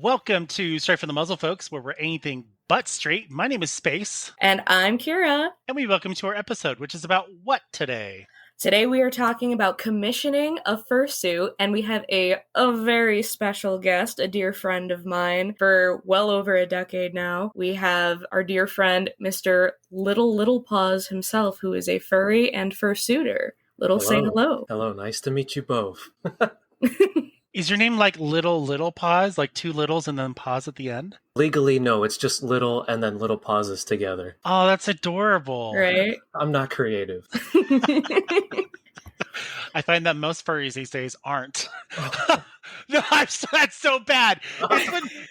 Welcome to Straight from the Muzzle, folks, where we're anything but straight. My name is Space. And I'm Kyra. And we welcome you to our episode, which is about what today? Today we are talking about commissioning a fursuit, and we have a very special guest, a dear friend of mine for well over a decade now. We have our dear friend, Mr. Little Paws himself, who is a furry and fursuiter. Little, say hello. Hello, nice to meet you both. Is your name like Little Paws, like two littles and then paws at the end? Legally, no, it's just little and then little pauses together. Oh, that's adorable. Right? I'm not creative. I find that most furries these days aren't. No, that's so bad.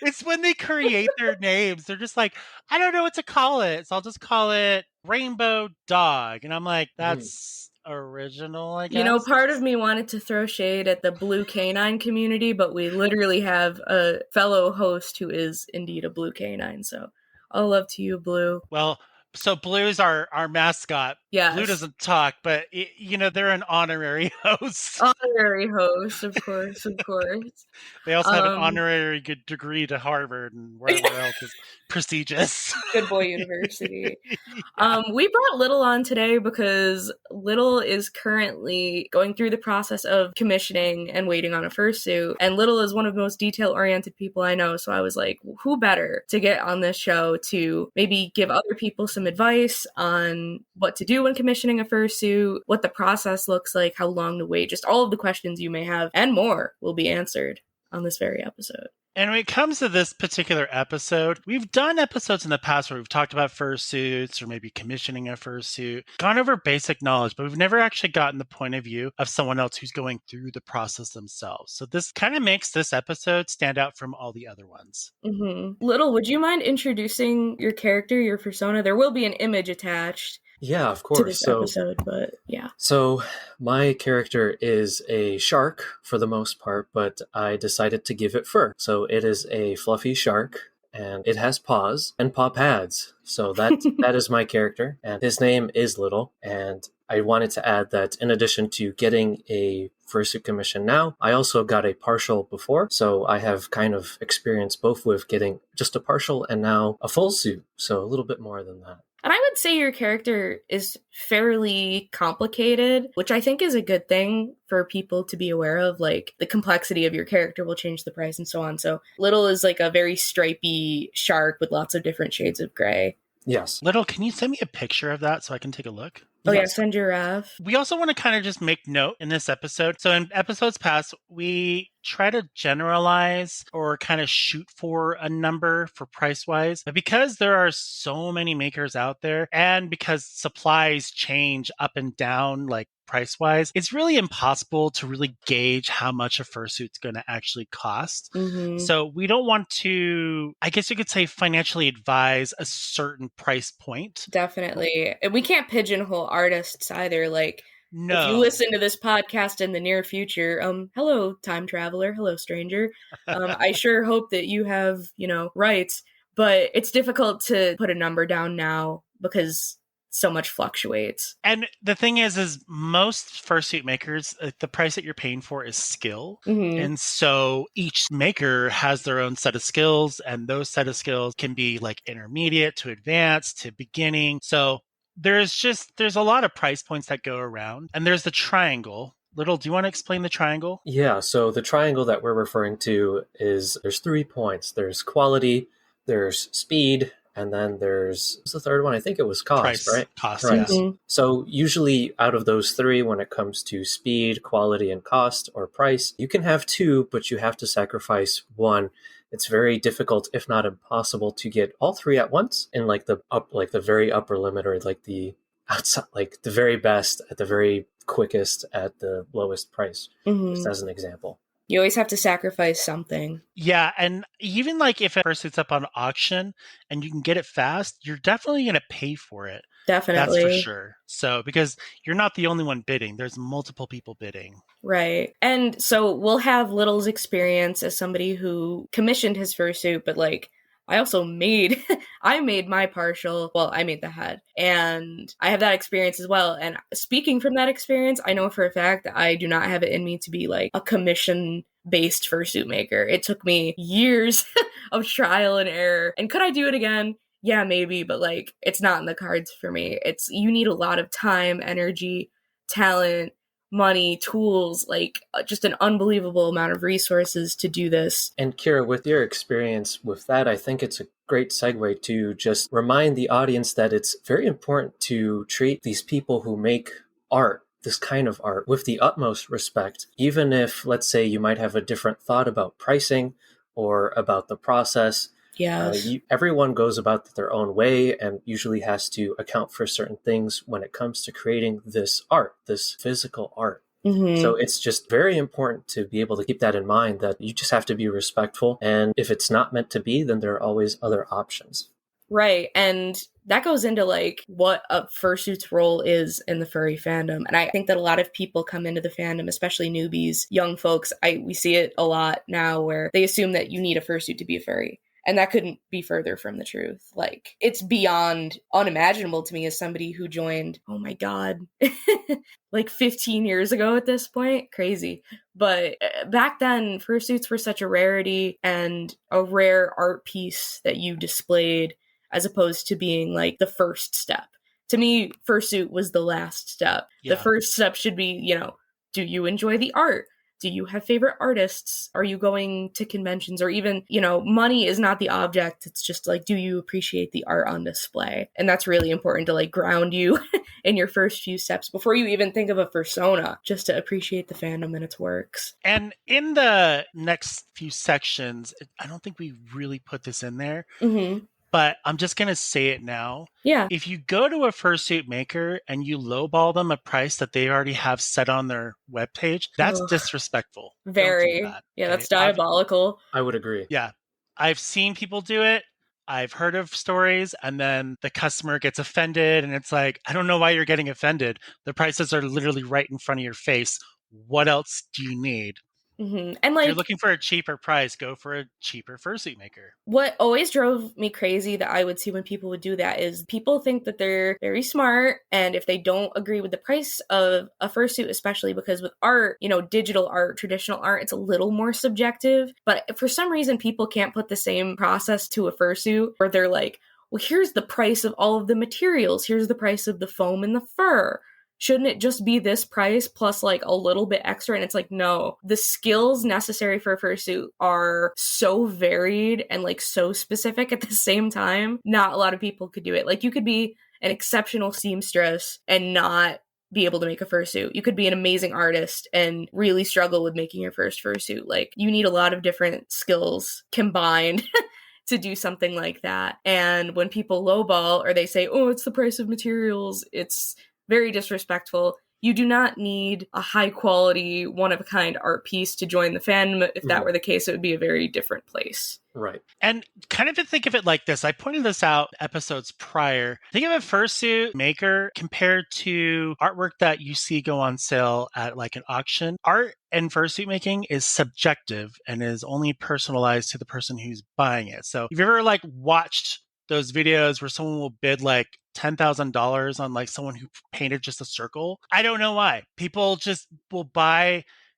It's when they create their names. They're just like, I don't know what to call it, so I'll just call it Rainbow Dog. And I'm like, that's original, I guess. You know, part of me wanted to throw shade at the blue canine community, but we literally have a fellow host who is indeed a blue canine, so all love to you, Blue. Well, so Blue's our mascot. Yes. Blue doesn't talk, but they're an honorary host. Honorary host, of course. They also have an honorary good degree to Harvard and wherever else is prestigious. Good Boy University. We brought Little on today because Little is currently going through the process of commissioning and waiting on a fursuit. And Little is one of the most detail-oriented people I know. So I was like, who better to get on this show to maybe give other people some advice on what to do when commissioning a fursuit, what the process looks like, how long to wait, just all of the questions you may have and more will be answered on this very episode. And when it comes to this particular episode, we've done episodes in the past where we've talked about fursuits or maybe commissioning a fursuit, gone over basic knowledge, but we've never actually gotten the point of view of someone else who's going through the process themselves. So this kind of makes this episode stand out from all the other ones. Mm-hmm. Little, would you mind introducing your character, your persona? There will be an image attached. Yeah, of course. To this episode, but yeah. So my character is a shark for the most part, but I decided to give it fur. So it is a fluffy shark, and it has paws and paw pads. So that is my character, and his name is Little. And I wanted to add that in addition to getting a fursuit commission now, I also got a partial before. So I have kind of experienced both with getting just a partial and now a full suit. So a little bit more than that. And I would say your character is fairly complicated, which I think is a good thing for people to be aware of. Like, the complexity of your character will change the price and so on. So Little is like a very stripy shark with lots of different shades of gray. Yes. Little, can you send me a picture of that so I can take a look? Oh, yes. Yeah, send your Rav. We also want to kind of just make note in this episode. So in episodes past, we try to generalize or kind of shoot for a number for price-wise. But because there are so many makers out there, and because supplies change up and down, like price-wise, it's really impossible to really gauge how much a fursuit's going to actually cost. Mm-hmm. So we don't want to, I guess you could say, financially advise a certain price point. Definitely. And we can't pigeonhole artists either. Like, no. If you listen to this podcast in the near future, hello, time traveler. Hello, stranger. I sure hope that you have, rights. But it's difficult to put a number down now because so much fluctuates. And the thing is most fursuit makers, the price that you're paying for is skill. Mm-hmm. And so each maker has their own set of skills, and those set of skills can be like intermediate to advanced to beginning. So there's a lot of price points that go around, and there's the triangle. Little, do you want to explain the triangle? Yeah, so the triangle that we're referring to there's 3 points. There's quality, there's speed, and then what's the third one? I think it was cost, price, right? Cost, Price. yes. Mm-hmm. So usually out of those 3, when it comes to speed, quality, and cost or price, you can have 2, but you have to sacrifice 1. It's very difficult, if not impossible, to get all 3 at once in the very upper limit, or like the outside, like the very best at the very quickest at the lowest price, just as an example. You always have to sacrifice something. Yeah, and even like if a fursuit's up on auction and you can get it fast, you're definitely going to pay for it. Definitely. That's for sure. So, because you're not the only one bidding, there's multiple people bidding. Right. And so we'll have Little's experience as somebody who commissioned his fursuit, but like, I also made my partial. Well, I made the head, and I have that experience as well. And speaking from that experience, I know for a fact that I do not have it in me to be like a commission based fursuit maker. It took me years of trial and error. And could I do it again? Yeah, maybe, but like it's not in the cards for me. You need a lot of time, energy, talent, money, tools, like just an unbelievable amount of resources to do this. And Kyra, with your experience with that, I think it's a great segue to just remind the audience that it's very important to treat these people who make art, this kind of art, with the utmost respect, even if, let's say, you might have a different thought about pricing or about the process. Yes. Everyone goes about it their own way and usually has to account for certain things when it comes to creating this art, this physical art. Mm-hmm. So it's just very important to be able to keep that in mind, that you just have to be respectful. And if it's not meant to be, then there are always other options. Right. And that goes into like what a fursuit's role is in the furry fandom. And I think that a lot of people come into the fandom, especially newbies, young folks. We see it a lot now where they assume that you need a fursuit to be a furry. And that couldn't be further from the truth. Like, it's beyond unimaginable to me as somebody who joined, oh my God, like 15 years ago at this point. Crazy. But back then, fursuits were such a rarity and a rare art piece that you displayed, as opposed to being like the first step. To me, fursuit was the last step. Yeah. The first step should be, do you enjoy the art? Do you have favorite artists? Are you going to conventions? Or even, money is not the object. It's just like, do you appreciate the art on display? And that's really important to like ground you in your first few steps before you even think of a persona, just to appreciate the fandom and its works. And in the next few sections, I don't think we really put this in there. Mm-hmm. But I'm just going to say it now. Yeah. If you go to a fursuit maker and you lowball them a price that they already have set on their webpage, that's disrespectful. Very. Don't do that, yeah, okay? That's diabolical. I would agree. Yeah. I've seen people do it. I've heard of stories, and then the customer gets offended, and it's like, I don't know why you're getting offended. The prices are literally right in front of your face. What else do you need? Mm-hmm. And like, if you're looking for a cheaper price, go for a cheaper fursuit maker. What always drove me crazy that I would see when people would do that is people think that they're very smart, and if they don't agree with the price of a fursuit, especially because with art, digital art, traditional art, it's a little more subjective. But for some reason, people can't put the same process to a fursuit where they're like, well, here's the price of all of the materials. Here's the price of the foam and the fur. Shouldn't it just be this price plus like a little bit extra? And it's like, no, the skills necessary for a fursuit are so varied and like so specific at the same time. Not a lot of people could do it. Like, you could be an exceptional seamstress and not be able to make a fursuit. You could be an amazing artist and really struggle with making your first fursuit. Like, you need a lot of different skills combined to do something like that. And when people lowball or they say, oh, it's the price of materials, it's very disrespectful. You do not need a high quality, one of a kind art piece to join the fandom. If that were the case, it would be a very different place. Right. And kind of to think of it like this, I pointed this out episodes prior. Think of a fursuit maker compared to artwork that you see go on sale at like an auction. Art and fursuit making is subjective and is only personalized to the person who's buying it. So if you've ever like watched those videos where someone will bid like $10,000 on like someone who painted just a circle, I don't know why. People just will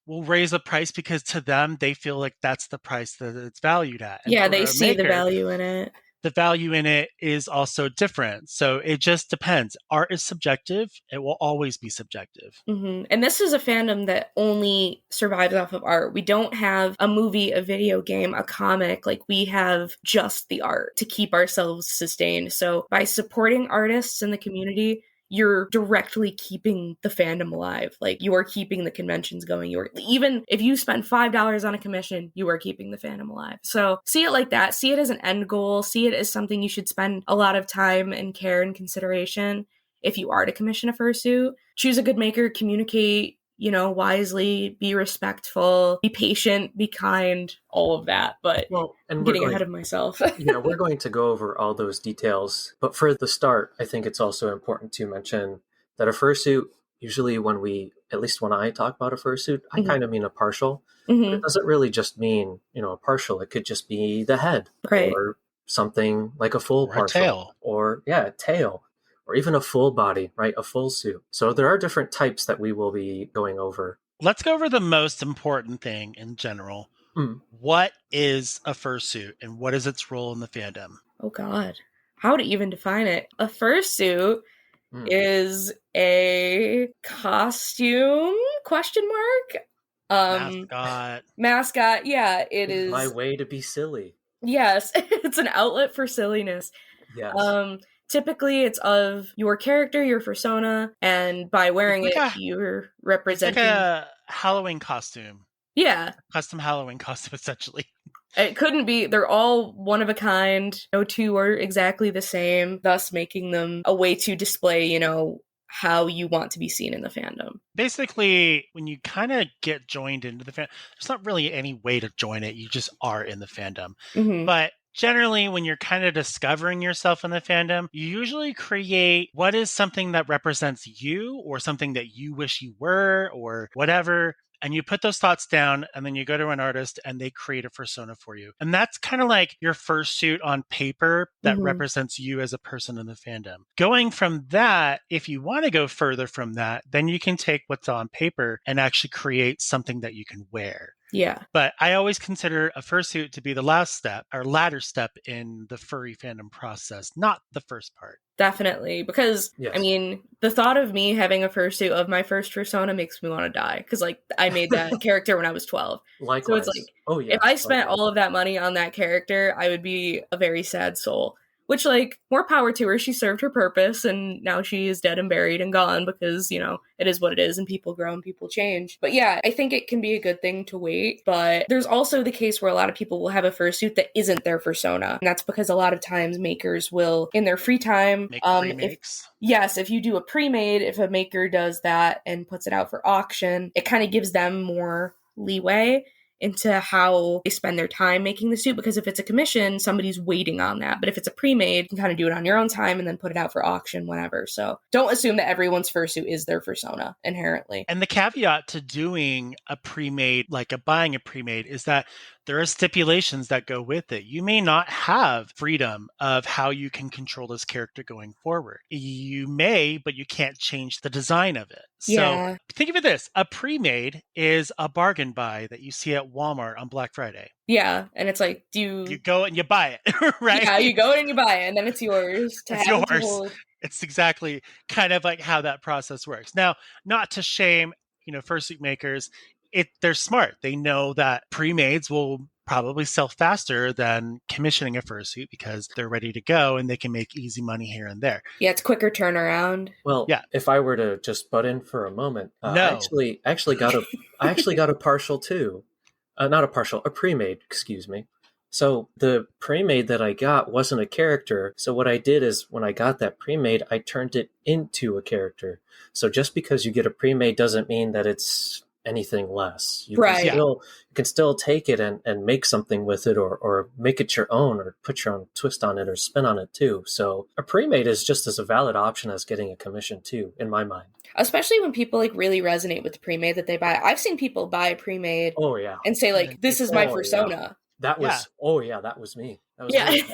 raise the price because to them, they feel like that's the price that it's valued at. And yeah, they see the value in it. The value in it is also different. So it just depends. Art is subjective. It will always be subjective. Mm-hmm. And this is a fandom that only survives off of art. We don't have a movie, a video game, a comic. Like, we have just the art to keep ourselves sustained. So by supporting artists in the community, you're directly keeping the fandom alive. Like, you are keeping the conventions going. Even if you spend $5 on a commission, you are keeping the fandom alive. So see it like that. See it as an end goal. See it as something you should spend a lot of time and care and consideration. If you are to commission a fursuit, choose a good maker, communicate, wisely, be respectful, be patient, be kind, all of that. But I'm getting ahead of myself. Yeah, we're going to go over all those details. But for the start, I think it's also important to mention that a fursuit, usually at least when I talk about a fursuit, I kind of mean a partial. Mm-hmm. But it doesn't really just mean, a partial. It could just be the head. Right. Or something like a full partial. A tail. Or, a tail. Or even a full body, right? A full suit. So there are different types that we will be going over let's go over the most important thing in general. Mm. What is a fursuit and what is its role in the fandom? Oh God, how to even define it? A fursuit is a costume? Question mark. Mascot. Yeah, it is. My way to be silly. Yes, it's an outlet for silliness. Yes. Typically, it's of your character, your persona, and by wearing you're representing. It's like a Halloween costume. Yeah. Custom Halloween costume, essentially. It couldn't be. They're all one of a kind. No two are exactly the same, thus making them a way to display, how you want to be seen in the fandom. Basically, when you kind of get joined into the fandom, there's not really any way to join it. You just are in the fandom. Mm-hmm. But generally, when you're kind of discovering yourself in the fandom, you usually create what is something that represents you or something that you wish you were or whatever. And you put those thoughts down and then you go to an artist and they create a persona for you. And that's kind of like your fursuit on paper that represents you as a person in the fandom. Going from that, if you want to go further from that, then you can take what's on paper and actually create something that you can wear. Yeah. But I always consider a fursuit to be the last step or latter step in the furry fandom process, not the first part. Definitely. Because, yes. I mean, the thought of me having a fursuit of my first persona makes me want to die. Because, I made that character when I was 12. Likewise. So it's if I spent all of that money on that character, I would be a very sad soul. Which, more power to her. She served her purpose, and now she is dead and buried and gone because, it is what it is, and people grow and people change. But yeah, I think it can be a good thing to wait. But there's also the case where a lot of people will have a fursuit that isn't their persona. And that's because a lot of times makers will, in their free time... Make pre-makes. If you do a pre-made, if a maker does that and puts it out for auction, it kind of gives them more leeway into how they spend their time making the suit, because if it's a commission, somebody's waiting on that. But if it's a pre-made, you can kind of do it on your own time and then put it out for auction whenever. So don't assume that everyone's fursuit is their persona inherently. And the caveat to doing a pre-made, buying a pre-made, is that there are stipulations that go with it. You may not have freedom of how you can control this character going forward. You may, but you can't change the design of it. Yeah. So think of it this, a pre-made is a bargain buy that you see at Walmart on Black Friday. Yeah, and it's you go and you buy it, right? Yeah, you go and you buy it, and then it's yours. It's yours. It's exactly kind of like how that process works. Now, not to shame, fursuit makers, they're smart. They know that pre-mades will probably sell faster than commissioning a fursuit because they're ready to go and they can make easy money here and there. Yeah, it's quicker turnaround. Well, yeah. If I were to just butt in for a moment, I actually got a partial too. A pre-made, excuse me. So the pre-made that I got wasn't a character. So what I did is when I got that pre-made, I turned it into a character. So just because you get a pre-made doesn't mean that it's anything less. You can still take it and make something with it or make it your own or put your own twist on it or spin on it too. So a pre-made is just as a valid option as getting a commission too, in my mind. Especially when people really resonate with the pre-made that they buy. I've seen people buy a pre-made and say this is my persona. Yeah. That was that was me. That was me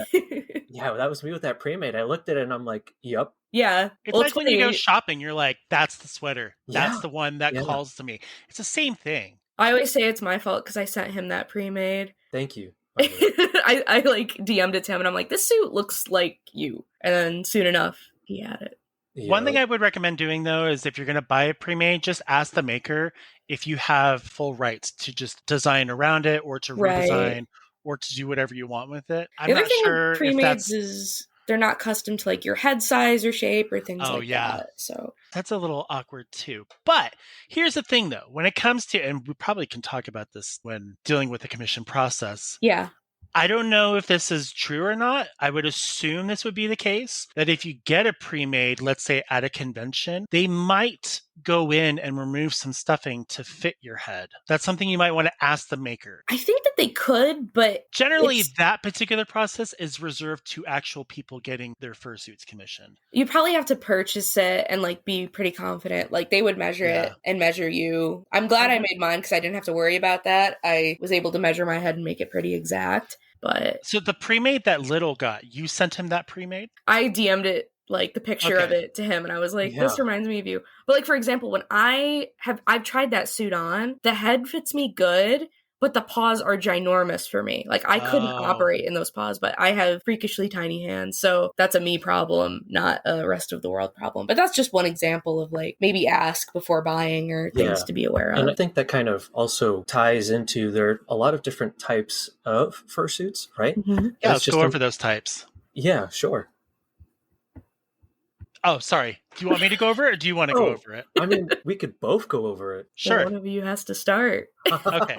that was me with that pre-made. I looked at it and I'm like, yep. Yeah. It's like when you go shopping, you're like, that's the sweater. That's the one that calls to me. It's the same thing. I always say it's my fault because I sent him that pre-made. Thank you. I DM'd it to him and I'm like, this suit looks like you. And then soon enough, he had it. Yeah. One thing I would recommend doing, though, is if you're going to buy a pre-made, just ask the maker if you have full rights to just design around it or to redesign or to do whatever you want with it. I'm not sure if pre-mades is they're not custom to your head size or shape or things that. So that's a little awkward too. But here's the thing, though. When it comes to, and we probably can talk about this when dealing with the commission process. Yeah. I don't know if this is true or not. I would assume this would be the case, that if you get a pre-made, let's say at a convention, they might go in and remove some stuffing to fit your head. That's something you might want to ask the maker. I think that they could, but generally that particular process is reserved to actual people getting their fursuits commissioned. You probably have to purchase it and be pretty confident. They would measure it and measure you. I'm glad I made mine because I didn't have to worry about that. I was able to measure my head and make it pretty exact. But so the pre-made that Little got, you sent him that pre-made? I DM'd it like the picture of it to him, and I was like, Yeah. this reminds me of you. But like, for example, when I've tried that suit on, the head fits me good, but the paws are ginormous for me. Like, I couldn't operate in those paws, but I have freakishly tiny hands, so that's a me problem, not a rest of the world problem. But that's just one example of, like, maybe ask before buying or things to be aware of. And I think that kind of also ties into, there are a lot of different types of fursuits, right? Mm-hmm. Yeah, let's go over those types. Yeah, sure. Oh, sorry. Do you want me to go over it, or do you want to go over it? I mean, we could both go over it. Sure. One of you has to start. Okay.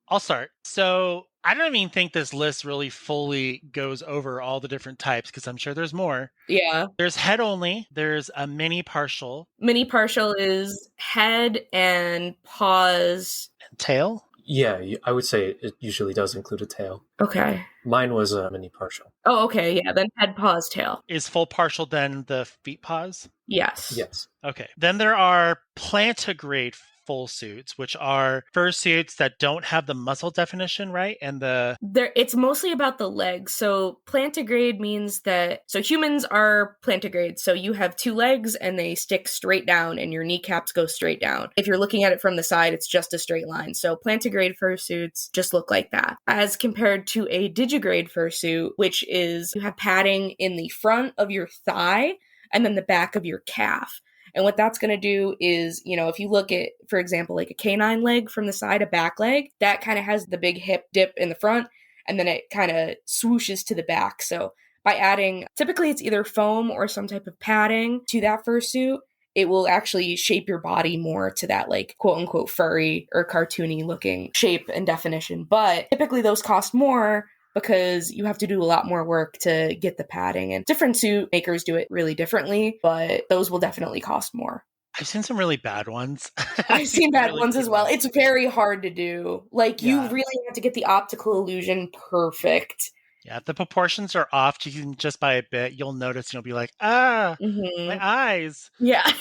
I'll start. So I don't even think this list really fully goes over all the different types, because I'm sure there's more. Yeah. There's head only. There's a mini partial. Mini partial is head and paws. And tail? Yeah, I would say it usually does include a tail. Okay. Mine was a mini partial. Oh, okay. Yeah. Then head, paws, tail. Is full partial then the feet paws? Yes. Yes. Okay. Then there are plantigrade full suits, which are fursuits that don't have the muscle definition, right? And it's mostly about the legs. So plantigrade means that, so humans are plantigrade. So you have two legs and they stick straight down and your kneecaps go straight down. If you're looking at it from the side, it's just a straight line. So plantigrade fursuits just look like that. As compared to a digigrade fursuit, which is you have padding in the front of your thigh and then the back of your calf. And what that's going to do is, if you look at, for example, like a canine leg from the side, a back leg, that kind of has the big hip dip in the front, and then it kind of swooshes to the back. So by adding, typically it's either foam or some type of padding to that fursuit, it will actually shape your body more to that, like, quote unquote, furry or cartoony looking shape and definition. But typically those cost more, because you have to do a lot more work to get the padding, and different suit makers do it really differently, but those will definitely cost more. I've seen some really bad ones. I've seen bad ones as well. It's very hard to do. Like, you really have to get the optical illusion perfect. Yeah, if the proportions are off, you can just by a bit, you'll notice, and you'll be like, my eyes. Yeah.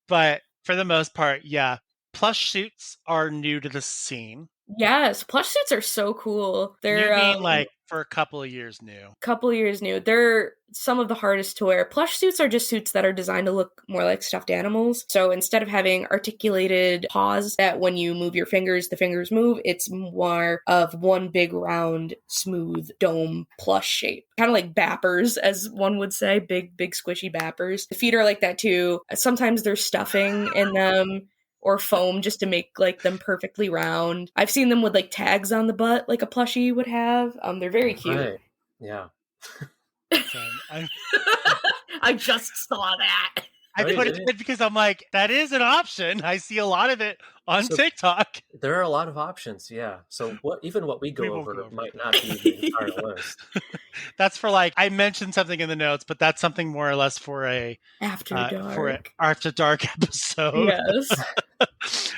But for the most part, yeah. Plush suits are new to the scene. Yes, plush suits are so cool. They're being like for a couple of years new. They're some of the hardest to wear. Plush suits are just suits that are designed to look more like stuffed animals. So instead of having articulated paws that when you move your fingers, the fingers move, it's more of one big round, smooth dome plush shape. Kind of like bappers, as one would say, big squishy bappers. The feet are like that too. Sometimes there's stuffing in them, or foam just to make like them perfectly round. I've seen them with like tags on the butt, like a plushie would have. They're very cute. Right. Yeah. I just saw that. I put it in because I'm like, that is an option. I see a lot of it on TikTok. There are a lot of options, yeah. So what we go over might not be the entire list. That's for like, I mentioned something in the notes, but that's something more or less for a After Dark. For an After Dark episode. Yes.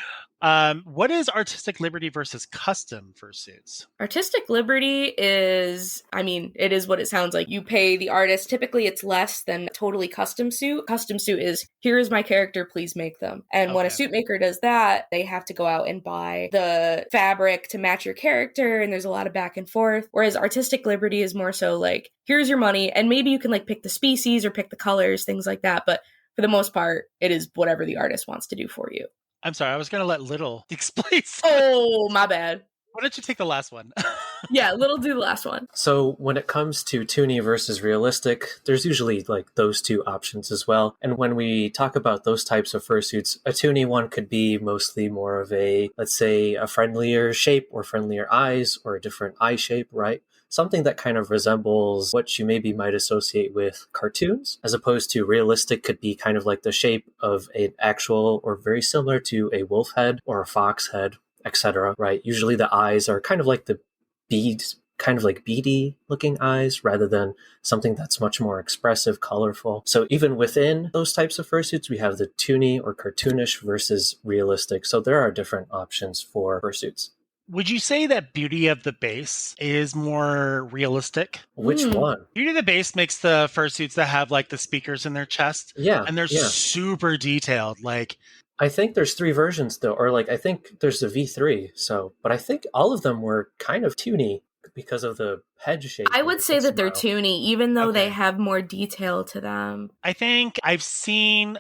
What is artistic liberty versus custom fursuits? Artistic liberty is, it is what it sounds like. You pay the artist. Typically, it's less than totally custom suit. Custom suit is, here is my character, please make them. And when a suit maker does that, they have to go out and buy the fabric to match your character, and there's a lot of back and forth. Whereas artistic liberty is more so like, here's your money, and maybe you can like pick the species or pick the colors, things like that. But for the most part, it is whatever the artist wants to do for you. I'm sorry, I was going to let Little explain. Oh, my bad. Why don't you take the last one? Yeah, Little do the last one. So when it comes to toony versus realistic, there's usually like those two options as well. And when we talk about those types of fursuits, a toony one could be mostly more of a, let's say, a friendlier shape or friendlier eyes or a different eye shape, right? Something that kind of resembles what you maybe might associate with cartoons, as opposed to realistic could be kind of like the shape of an actual or very similar to a wolf head or a fox head, etc. Right? Usually the eyes are kind of like the beads, kind of like beady looking eyes, rather than something that's much more expressive, colorful. So even within those types of fursuits, we have the toony or cartoonish versus realistic. So there are different options for fursuits. Would you say that Beauty of the Base is more realistic? Which one? Beauty of the Base makes the fursuits that have like the speakers in their chest. Yeah. And they're super detailed. Like, I think there's 3 versions though, or like I think there's a V3. So, but I think all of them were kind of toony because of the head shape. I would say that they're smile. toony, even though they Okay. have more detail to them. I think I've seen.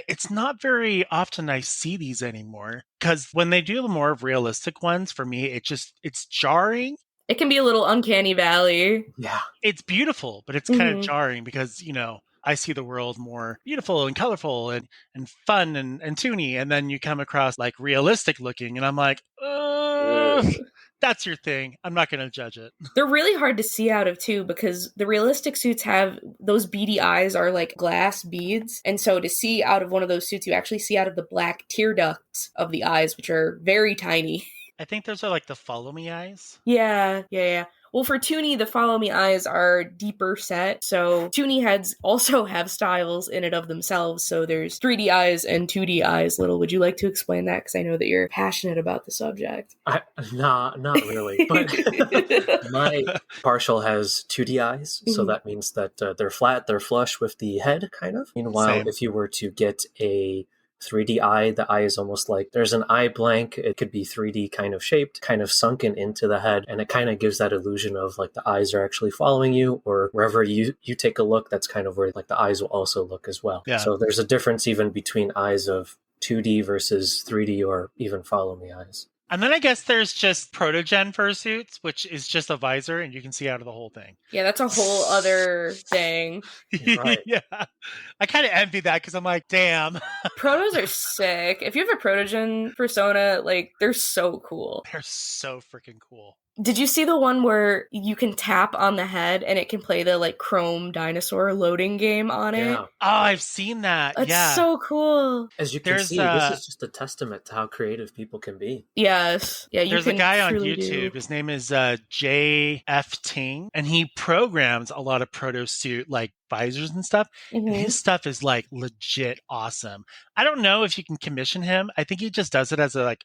It's not very often I see these anymore because when they do the more realistic ones, for me, it's jarring. It can be a little uncanny valley. Yeah. It's beautiful, but it's kind of jarring because, I see the world more beautiful and colorful and fun and toony. And then you come across like realistic looking, and I'm like, that's your thing. I'm not going to judge it. They're really hard to see out of too, because the realistic suits have those beady eyes are like glass beads. And so to see out of one of those suits, you actually see out of the black tear ducts of the eyes, which are very tiny. I think those are like the follow me eyes. Yeah. Well, for Toonie, the follow me eyes are deeper set. So Toonie heads also have styles in and of themselves. So there's 3D eyes and 2D eyes. Little, would you like to explain that? Because I know that you're passionate about the subject. Not really. But my partial has 2D eyes. So that means that they're flat, they're flush with the head, kind of. Meanwhile, Same. if you were to get a 3D eye, the eye is almost like there's an eye blank. It could be 3D kind of shaped, kind of sunken into the head, and it kind of gives that illusion of like the eyes are actually following you, or wherever you take a look, that's kind of where like the eyes will also look as well. Yeah. So there's a difference even between eyes of 2D versus 3D or even follow me eyes. And then I guess there's just protogen fursuits, which is just a visor and you can see out of the whole thing. Yeah, that's a whole other thing. Right. Yeah. I kind of envy that because I'm like, damn. Protos are sick. If you have a protogen persona, like, they're so cool. They're so freaking cool. Did you see the one where you can tap on the head and it can play the like Chrome dinosaur loading game on it? Yeah. Oh, I've seen that. It's yeah. so cool. As you can There's, see, this is just a testament to how creative people can be. Yes. Yeah, There's a guy on YouTube. His name is J.F. and he programs a lot of proto suit like visors and stuff. Mm-hmm. And his stuff is like legit awesome. I don't know if you can commission him. I think he just does it as a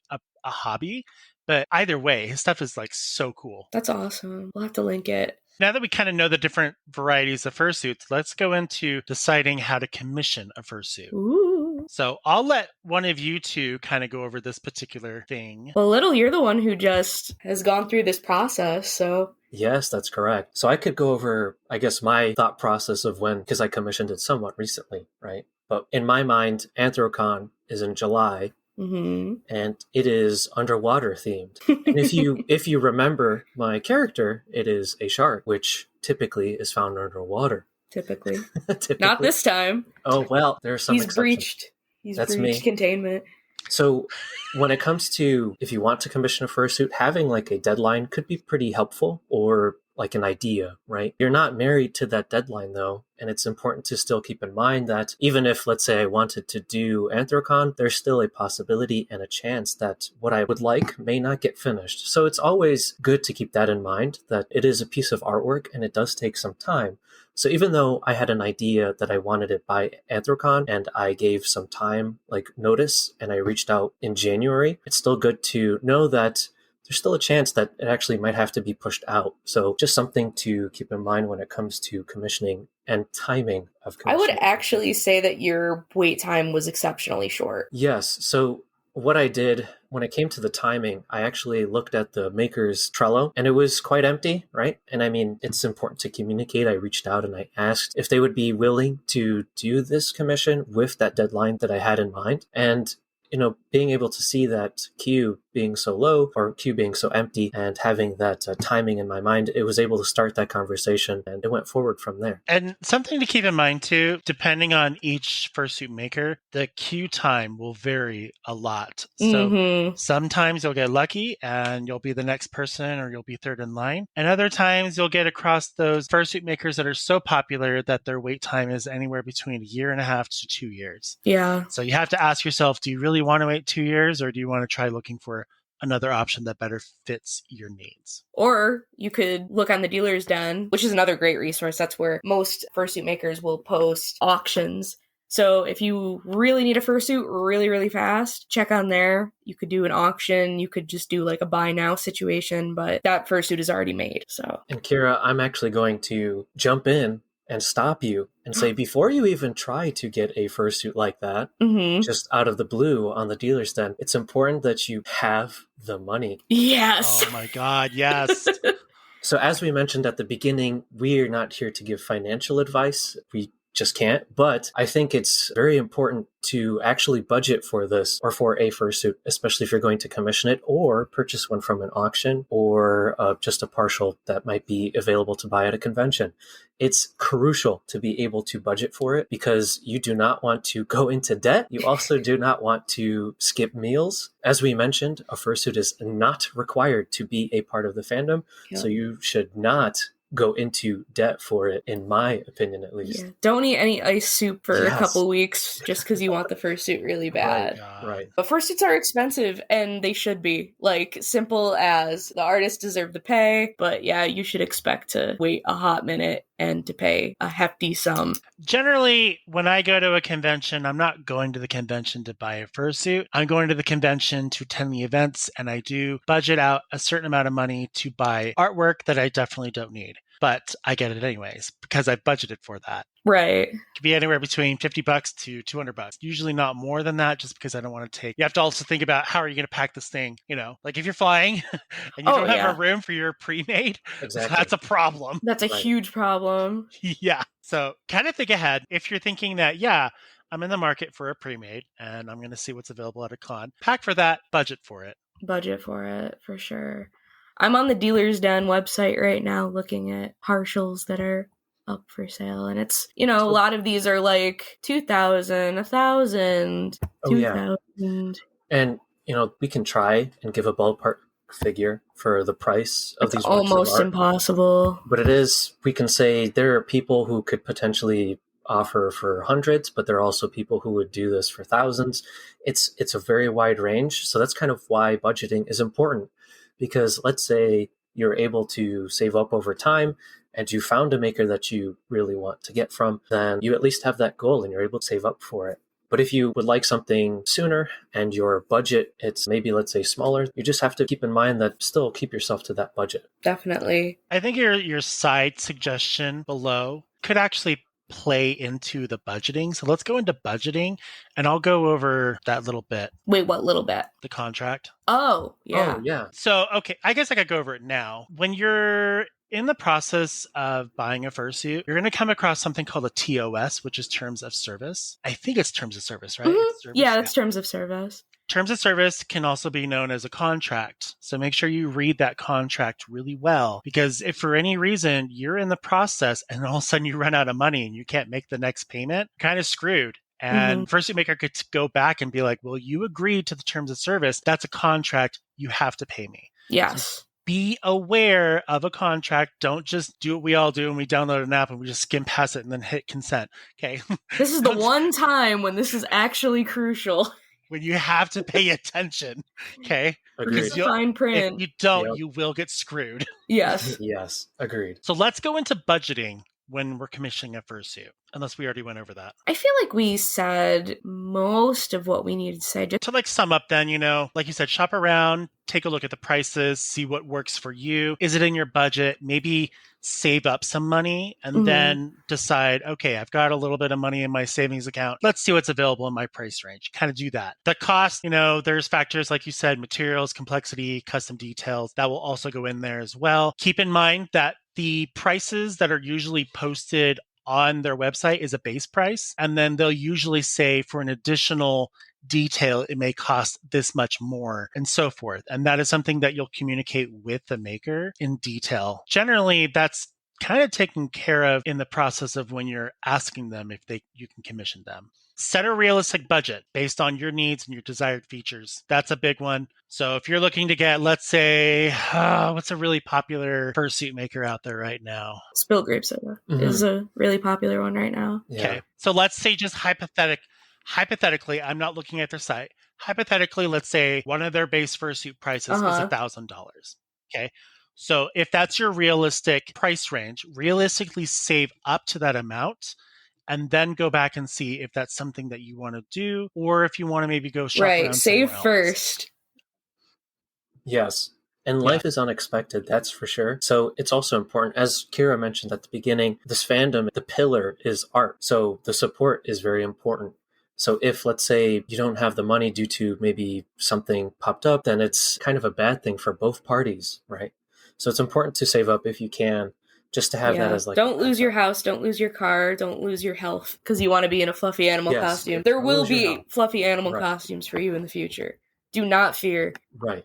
hobby. But either way, his stuff is like so cool. That's awesome. We'll have to link it. Now that we kind of know the different varieties of fursuits, let's go into deciding how to commission a fursuit. Ooh. So I'll let one of you two kind of go over this particular thing. Well, Little, you're the one who just has gone through this process, so... Yes, that's correct. So I could go over, I guess, my thought process of when, because I commissioned it somewhat recently, right? But in my mind, Anthrocon is in July. Mm-hmm. And it is underwater themed. And if you remember my character, it is a shark, which typically is found underwater. Typically. Typically. Not this time. Oh, well, there's some exceptions. He's breached containment. So when it comes to, if you want to commission a fursuit, having like a deadline could be pretty helpful, or like an idea, right? You're not married to that deadline though. And it's important to still keep in mind that even if, let's say, I wanted to do Anthrocon, there's still a possibility and a chance that what I would like may not get finished. So it's always good to keep that in mind, that it is a piece of artwork and it does take some time. So even though I had an idea that I wanted it by Anthrocon and I gave some time, like notice, and I reached out in January, it's still good to know that there's still a chance that it actually might have to be pushed out. So just something to keep in mind when it comes to commissioning and timing of commissioning. I would actually say that your wait time was exceptionally short. Yes. So what I did when it came to the timing, I actually looked at the maker's Trello and it was quite empty, right? And I mean, it's important to communicate. I reached out and I asked if they would be willing to do this commission with that deadline that I had in mind. And being able to see that queue being so low or queue being so empty and having that timing in my mind, it was able to start that conversation and it went forward from there. And something to keep in mind too, depending on each fursuit maker, the queue time will vary a lot. So sometimes you'll get lucky and you'll be the next person or you'll be third in line. And other times you'll get across those fursuit makers that are so popular that their wait time is anywhere between 1.5 to 2 years. Yeah. So you have to ask yourself, do you really want to wait 2 years or do you want to try looking for another option that better fits your needs? Or you could look on the Dealer's Den, which is another great resource. That's where most fursuit makers will post auctions. So if you really need a fursuit really, really fast, check on there. You could do an auction. You could just do like a buy now situation, but that fursuit is already made. So. And Kyra, I'm actually going to jump in and stop you and say, before you even try to get a fursuit like that, just out of the blue on the Dealer's Den, it's important that you have the money. Yes. Oh my God, yes. So as we mentioned at the beginning, we are not here to give financial advice. We just can't. But I think it's very important to actually budget for this or for a fursuit, especially if you're going to commission it or purchase one from an auction or just a partial that might be available to buy at a convention. It's crucial to be able to budget for it because you do not want to go into debt. You also do not want to skip meals. As we mentioned, a fursuit is not required to be a part of the fandom. Yep. So you should not go into debt for it, in my opinion, at least. Yeah. Don't eat any ice soup for a couple weeks just because you want the fursuit really bad. Right. But fursuits are expensive, and they should be. Like, simple as the artists deserve the pay, but yeah, you should expect to wait a hot minute and to pay a hefty sum. Generally, when I go to a convention, I'm not going to the convention to buy a fursuit. I'm going to the convention to attend the events, and I do budget out a certain amount of money to buy artwork that I definitely don't need. But I get it anyways because I budgeted for that. Right. It could be anywhere between $50 to $200. Usually not more than that, just because I don't want to take. You have to also think about how are you going to pack this thing. You know, like if you're flying and you don't have a room for your pre-made, that's a problem. That's a huge problem. Yeah. So kind of think ahead. If you're thinking that, yeah, I'm in the market for a pre-made and I'm going to see what's available at a con, pack for that, budget for it. Budget for it, for sure. I'm on the Dealer's Den website right now looking at partials that are up for sale. And it's, you know, a lot of these are like 2,000, 1,000, 2,000. And, you know, we can try and give a ballpark figure for the price of these works of almost art. Impossible. But we can say there are people who could potentially offer for hundreds, but there are also people who would do this for thousands. It's a very wide range. So that's kind of why budgeting is important. Because let's say you're able to save up over time and you found a maker that you really want to get from, then you at least have that goal and you're able to save up for it. But if you would like something sooner and your budget, it's maybe, let's say, smaller, you just have to keep in mind that still keep yourself to that budget. Definitely. I think your side suggestion below could actually play into the budgeting. So let's go into budgeting and I'll go over that little bit. Wait, what little bit? The contract. Oh, yeah. Oh, yeah. So, okay, I guess I could go over it now. When you're in the process of buying a fursuit, you're going to come across something called a TOS, which is Terms of Service. I think it's Terms of Service, right? Mm-hmm. Yeah, it's Terms of Service. Terms of service can also be known as a contract. So make sure you read that contract really well, because if for any reason you're in the process and all of a sudden you run out of money and you can't make the next payment, kind of screwed. And Fursuit Maker could go back and be like, well, you agreed to the terms of service. That's a contract. You have to pay me. Yes. So be aware of a contract. Don't just do what we all do when we download an app and we just skim past it and then hit consent. Okay. This is the one time when this is actually crucial. When you have to pay attention, okay? Because fine print. If you don't, you will get screwed. Yes. Yes, agreed. So let's go into budgeting when we're commissioning a fursuit, unless we already went over that. I feel like we said most of what we needed to say. To like sum up then, you know, like you said, shop around, take a look at the prices, see what works for you. Is it in your budget? Maybe save up some money and then decide, okay, I've got a little bit of money in my savings account. Let's see what's available in my price range. Kind of do that. The cost, you know, there's factors like you said, materials, complexity, custom details, that will also go in there as well. Keep in mind that the prices that are usually posted on their website is a base price. And then they'll usually say for an additional detail, it may cost this much more and so forth. And that is something that you'll communicate with the maker in detail. Generally, that's kind of taken care of in the process of when you're asking them if you can commission them. Set a realistic budget based on your needs and your desired features. That's a big one. So if you're looking to get, let's say, what's a really popular fursuit maker out there right now? Spilled Grape Soda is a really popular one right now. Yeah. Okay. So let's say just hypothetically, I'm not looking at their site. Hypothetically, let's say one of their base fursuit prices is $1,000. Okay. So if that's your realistic price range, realistically save up to that amount and then go back and see if that's something that you want to do or if you want to maybe go shop around. Right. Save first. Yes. And life is unexpected, that's for sure. So it's also important, as Kyra mentioned at the beginning, this fandom, the pillar is art. So the support is very important. So if, let's say, you don't have the money due to maybe something popped up, then it's kind of a bad thing for both parties, right? So it's important to save up if you can, just to have that as like. Don't lose your house, don't lose your car, don't lose your health because you want to be in a fluffy animal costume. There will be fluffy animal costumes for you in the future. Do not fear. Right.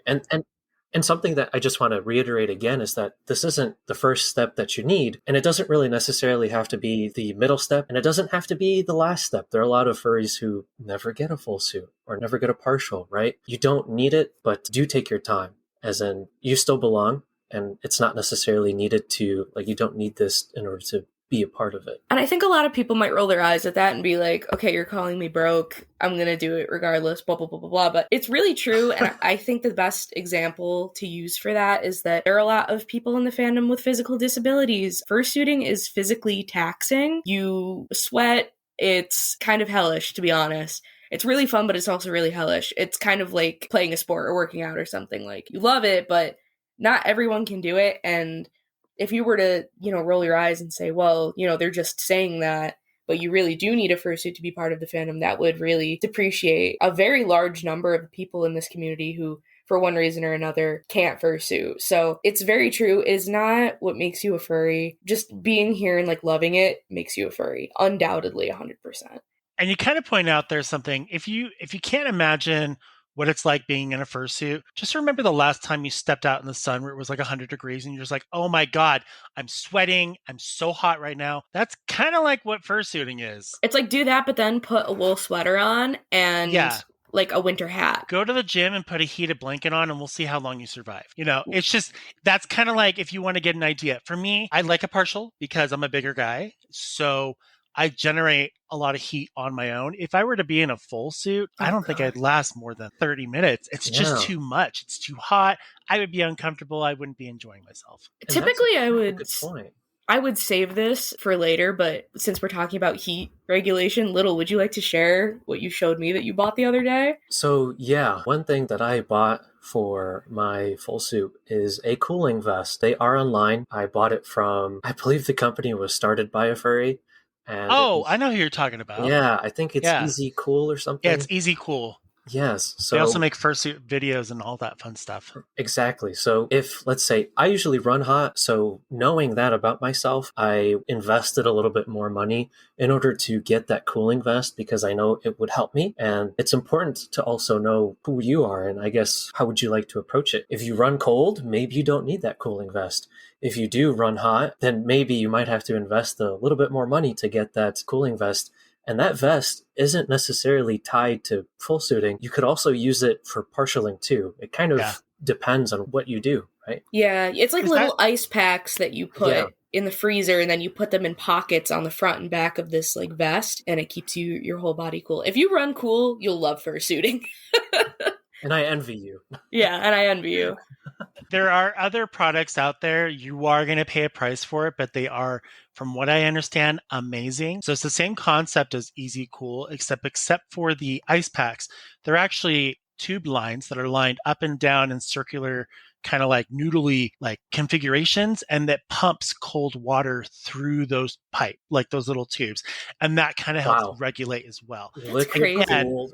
And something that I just want to reiterate again is that this isn't the first step that you need, and it doesn't really necessarily have to be the middle step, and it doesn't have to be the last step. There are a lot of furries who never get a full suit or never get a partial, right? You don't need it, but do take your time, as in you still belong, and it's not necessarily needed to, like, you don't need this in order to be a part of it. And I think a lot of people might roll their eyes at that and be like, okay, you're calling me broke. I'm going to do it regardless, blah, blah, blah, blah, blah. But it's really true. And I think the best example to use for that is that there are a lot of people in the fandom with physical disabilities. Fursuiting is physically taxing. You sweat. It's kind of hellish, to be honest. It's really fun, but it's also really hellish. It's kind of like playing a sport or working out or something. Like, you love it, but not everyone can do it. And if you were to, roll your eyes and say, well, they're just saying that, but you really do need a fursuit to be part of the fandom, that would really depreciate a very large number of people in this community who, for one reason or another, can't fursuit. So it's very true. It is not what makes you a furry. Just being here and loving it makes you a furry. Undoubtedly, 100%. And you kind of point out there's something, if you can't imagine what it's like being in a fursuit, just remember the last time you stepped out in the sun where it was 100 degrees and you're just like, oh my God, I'm sweating. I'm so hot right now. That's kind of like what fursuiting is. It's like, do that, but then put a wool sweater on and a winter hat. Go to the gym and put a heated blanket on and we'll see how long you survive. It's just, that's kind of like if you want to get an idea. For me, I like a partial because I'm a bigger guy. So I generate a lot of heat on my own. If I were to be in a full suit, I don't think I'd last more than 30 minutes. It's just too much. It's too hot. I would be uncomfortable. I wouldn't be enjoying myself. Typically, I would save this for later, but since we're talking about heat regulation, Little, would you like to share what you showed me that you bought the other day? So one thing that I bought for my full suit is a cooling vest. They are online. I bought it from, I believe the company was started by a furry. And I know who you're talking about. Yeah, I think it's Easy Cool or something. Yeah, it's Easy Cool. Yes. So they also make fursuit videos and all that fun stuff. Exactly. So if, let's say, I usually run hot, so knowing that about myself, I invested a little bit more money in order to get that cooling vest because I know it would help me. And it's important to also know who you are. And I guess, how would you like to approach it? If you run cold, maybe you don't need that cooling vest. If you do run hot, then maybe you might have to invest a little bit more money to get that cooling vest. And that vest isn't necessarily tied to full suiting. You could also use it for partialing too. It kind of depends on what you do, right? Yeah, it's like little ice packs that you put in the freezer and then you put them in pockets on the front and back of this vest and it keeps your whole body cool. If you run cool, you'll love fursuiting. And I envy you. Yeah, and I envy you. There are other products out there. You are going to pay a price for it, but they are, from what I understand, amazing. So it's the same concept as Easy Cool, except for the ice packs. They're actually tube lines that are lined up and down in circular, kind of noodly configurations, and that pumps cold water through those those little tubes. And that kind of helps regulate as well.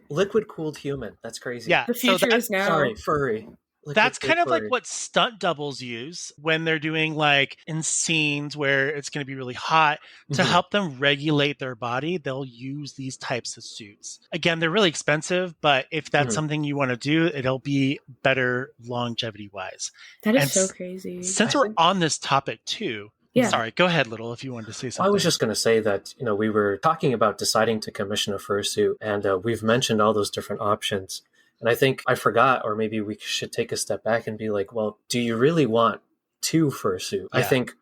Liquid cooled human. That's crazy. Yeah. The future is now. Sorry, furry. That's kind of like what stunt doubles use when they're doing in scenes where it's going to be really hot to help them regulate their body. They'll use these types of suits. Again, they're really expensive, but if that's something you want to do, it'll be better longevity wise. That is so crazy. Since we're on this topic too, sorry, go ahead, Little, if you wanted to say something. I was just going to say that, we were talking about deciding to commission a fursuit, and we've mentioned all those different options. And I think I forgot, or maybe we should take a step back and be like, well, do you really want to fursuit?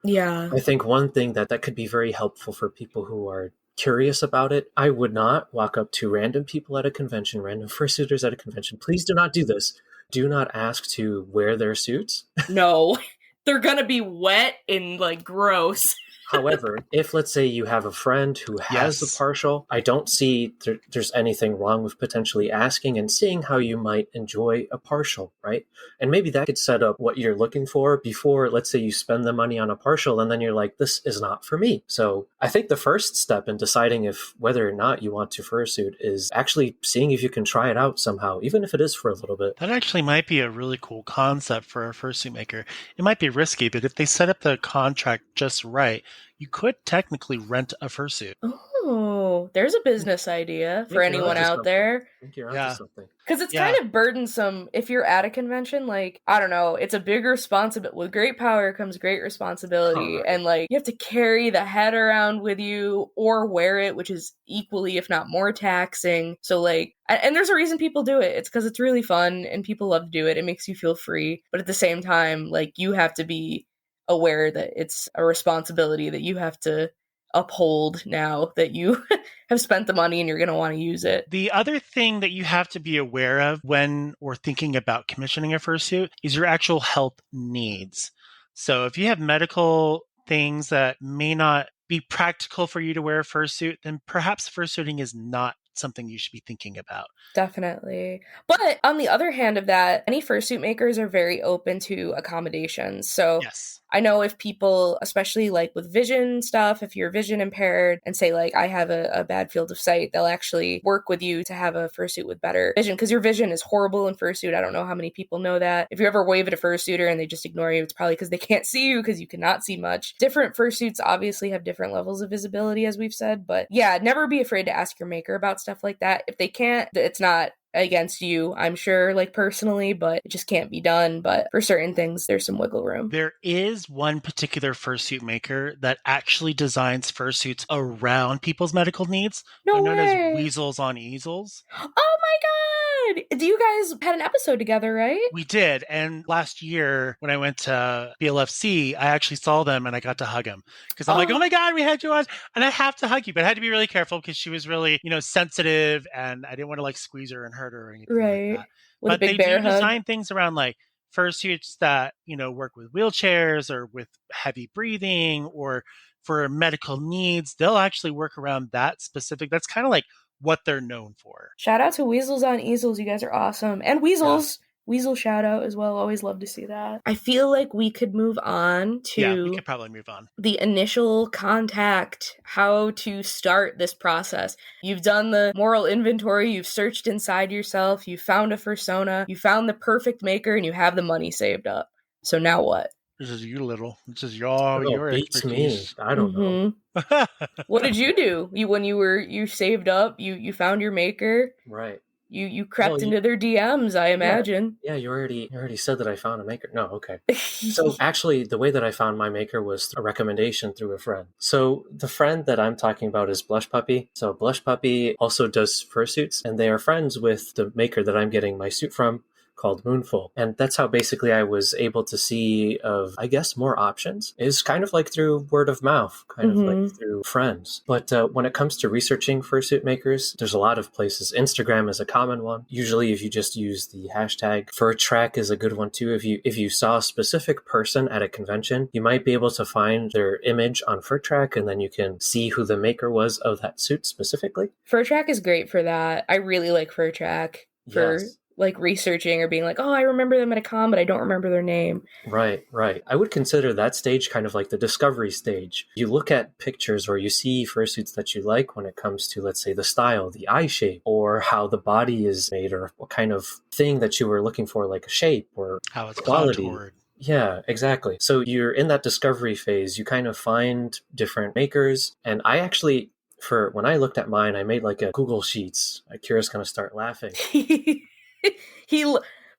Yeah. I think one thing that could be very helpful for people who are curious about it, I would not walk up to random people at a convention, random fursuiters at a convention. Please do not do this. Do not ask to wear their suits. No, they're going to be wet and gross. However, if let's say you have a friend who has the Yes. partial, I don't see there's anything wrong with potentially asking and seeing how you might enjoy a partial, right? And maybe that could set up what you're looking for before, let's say, you spend the money on a partial and then you're like, this is not for me. So I think the first step in deciding if whether or not you want to fursuit is actually seeing if you can try it out somehow, even if it is for a little bit. That actually might be a really cool concept for a fursuit maker. It might be risky, but if they set up the contract just right, you could technically rent a fursuit. Oh, there's a business idea for anyone out there. I think you're Yeah. onto something. Because it's kind of burdensome if you're at a convention. Like, I don't know, it's a big responsibility. With great power comes great responsibility. Right. And, like, you have to carry the head around with you or wear it, which is equally, if not more taxing. So, like, and there's a reason people do it. It's because it's really fun and people love to do it. It makes you feel free. But at the same time, like, you have to be aware that it's a responsibility that you have to uphold now that you have spent the money and you're going to want to use it. The other thing that you have to be aware of when we're thinking about commissioning a fursuit is your actual health needs. So if you have medical things that may not be practical for you to wear a fursuit, then perhaps fursuiting is not something you should be thinking about. Definitely. But on the other hand of that, any fursuit makers are very open to accommodations. So yes. I know if people, especially like with vision stuff, if you're vision impaired and say like, I have a bad field of sight, they'll actually work with you to have a fursuit with better vision because your vision is horrible in fursuit. I don't know how many people know that. If you ever wave at a fursuiter and they just ignore you, it's probably because they can't see you because you cannot see much. Different fursuits obviously have different levels of visibility, as we've said, but yeah, never be afraid to ask your maker about stuff like that. If they can't, it's not against you, I'm sure, like personally, but it just can't be done. But for certain things, there's some wiggle room. There is one particular fursuit maker that actually designs fursuits around people's medical needs. No They're known way. as weasels on easels. Oh my god! You guys had an episode together, right? We did. And last year, when I went to BLFC, I actually saw them and I got to hug them. Because I'm like, oh my God, we had you on. And I have to hug you. But I had to be really careful because she was really, sensitive. And I didn't want to like squeeze her and hurt her or anything like that. With but a big they bear do hug. design things around like fursuits that, work with wheelchairs or with heavy breathing or for medical needs. They'll actually work around that specific. That's kind of like what they're known for. Shout out to Weasels on Easels. You guys are awesome. And Weasels. Yeah. Weasel shout out as well. Always love to see that. I feel like we could move on to... Yeah, we could probably move on. The initial contact, how to start this process. You've done the moral inventory. You've searched inside yourself. You found a fursona. You found the perfect maker and you have the money saved up. So now what? This is you, Little. This is your beats expertise. Me. I don't know. What did you do? When you saved up, you found your maker. Right. You crept into their DMs, I imagine. Yeah, you already said that I found a maker. No, okay. So actually, the way that I found my maker was a recommendation through a friend. So the friend that I'm talking about is Blush Puppy. So Blush Puppy also does fursuits, and they are friends with the maker that I'm getting my suit from, called Moonful. And that's how basically I was able to see of, I guess, more options is kind of like through word of mouth, kind of like through friends. But when it comes to researching fursuit makers, there's a lot of places. Instagram is a common one. Usually if you just use the hashtag, FurTrack is a good one too. If you saw a specific person at a convention, you might be able to find their image on FurTrack and then you can see who the maker was of that suit specifically. FurTrack is great for that. I really like FurTrack for... Yes. Like researching or being like, oh, I remember them at a con, but I don't remember their name. Right. I would consider that stage kind of like the discovery stage. You look at pictures or you see fursuits that you like when it comes to, let's say, the style, the eye shape, or how the body is made, or what kind of thing that you were looking for, like a shape or how it's quality. Contoured. Yeah, exactly. So you're in that discovery phase. You kind of find different makers. And I actually, when I looked at mine, I made like a Google Sheets. Kyra's going to start laughing.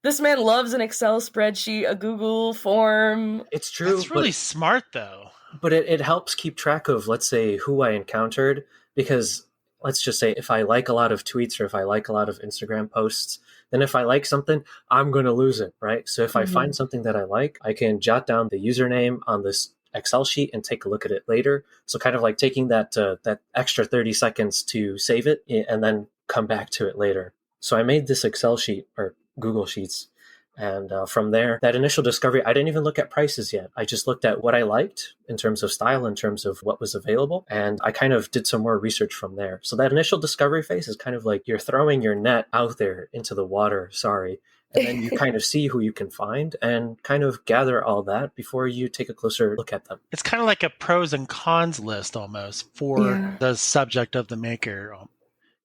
This man loves an Excel spreadsheet, a Google form. It's true. It's really smart, though. But it helps keep track of, let's say, who I encountered. Because let's just say if I like a lot of tweets or if I like a lot of Instagram posts, then if I like something, I'm going to lose it, right? So if I find something that I like, I can jot down the username on this Excel sheet and take a look at it later. So kind of like taking that extra 30 seconds to save it and then come back to it later. So I made this Excel sheet or Google Sheets, And from there, that initial discovery, I didn't even look at prices yet. I just looked at what I liked in terms of style, in terms of what was available. And I kind of did some more research from there. So that initial discovery phase is kind of like you're throwing your net out there into the water, and then you kind of see who you can find and kind of gather all that before you take a closer look at them. It's kind of like a pros and cons list almost for the subject of the maker.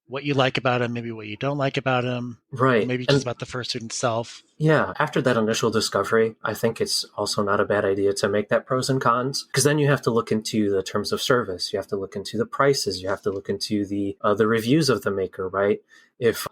What you like about him, maybe what you don't like about him. Right. Maybe just about the fursuit itself. Yeah. After that initial discovery, I think it's also not a bad idea to make that pros and cons, because then you have to look into the terms of service. You have to look into the prices. You have to look into the reviews of the maker, right?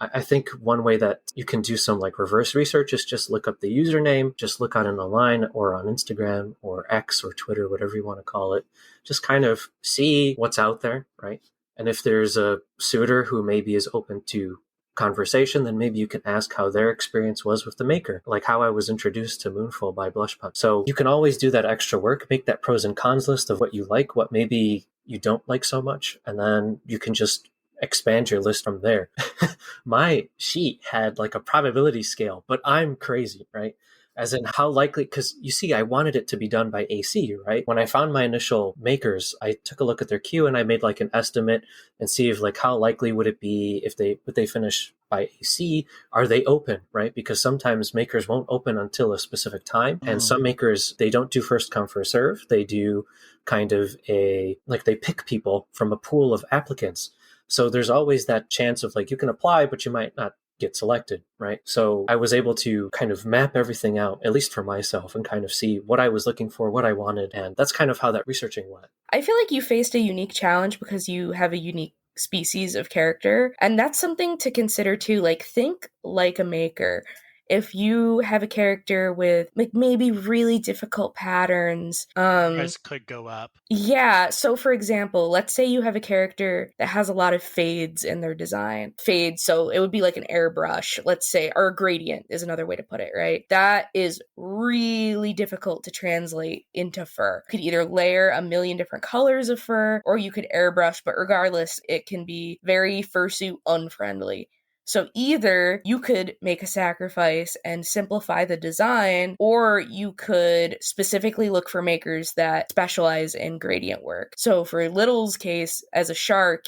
I think one way that you can do some like reverse research is just look up the username, just look on it online or on Instagram or X or Twitter, whatever you want to call it. Just kind of see what's out there, right? And if there's a suitor who maybe is open to conversation, then maybe you can ask how their experience was with the maker, like how I was introduced to Moonful by Blush Pump. So you can always do that extra work, make that pros and cons list of what you like, what maybe you don't like so much, and then you can just expand your list from there. My sheet had like a probability scale, but I'm crazy, right? As in how likely, because you see, I wanted it to be done by AC, right? When I found my initial makers, I took a look at their queue and I made like an estimate and see if like how likely would it be if would they finish by AC? Are they open, right? Because sometimes makers won't open until a specific time. And some makers, they don't do first come, first serve. They do kind of they pick people from a pool of applicants. So there's always that chance of like, you can apply, but you might not get selected, right? So I was able to kind of map everything out, at least for myself, and kind of see what I was looking for, what I wanted. And that's kind of how that researching went. I feel like you faced a unique challenge because you have a unique species of character. And that's something to consider too. Like, think like a maker. If you have a character with like maybe really difficult patterns, price could go up. Yeah. So for example, let's say you have a character that has a lot of fades in their design. Fades, so it would be like an airbrush, let's say, or a gradient is another way to put it, right? That is really difficult to translate into fur. You could either layer a million different colors of fur, or you could airbrush, but regardless, it can be very fursuit unfriendly. So either you could make a sacrifice and simplify the design, or you could specifically look for makers that specialize in gradient work. So for Little's case, as a shark,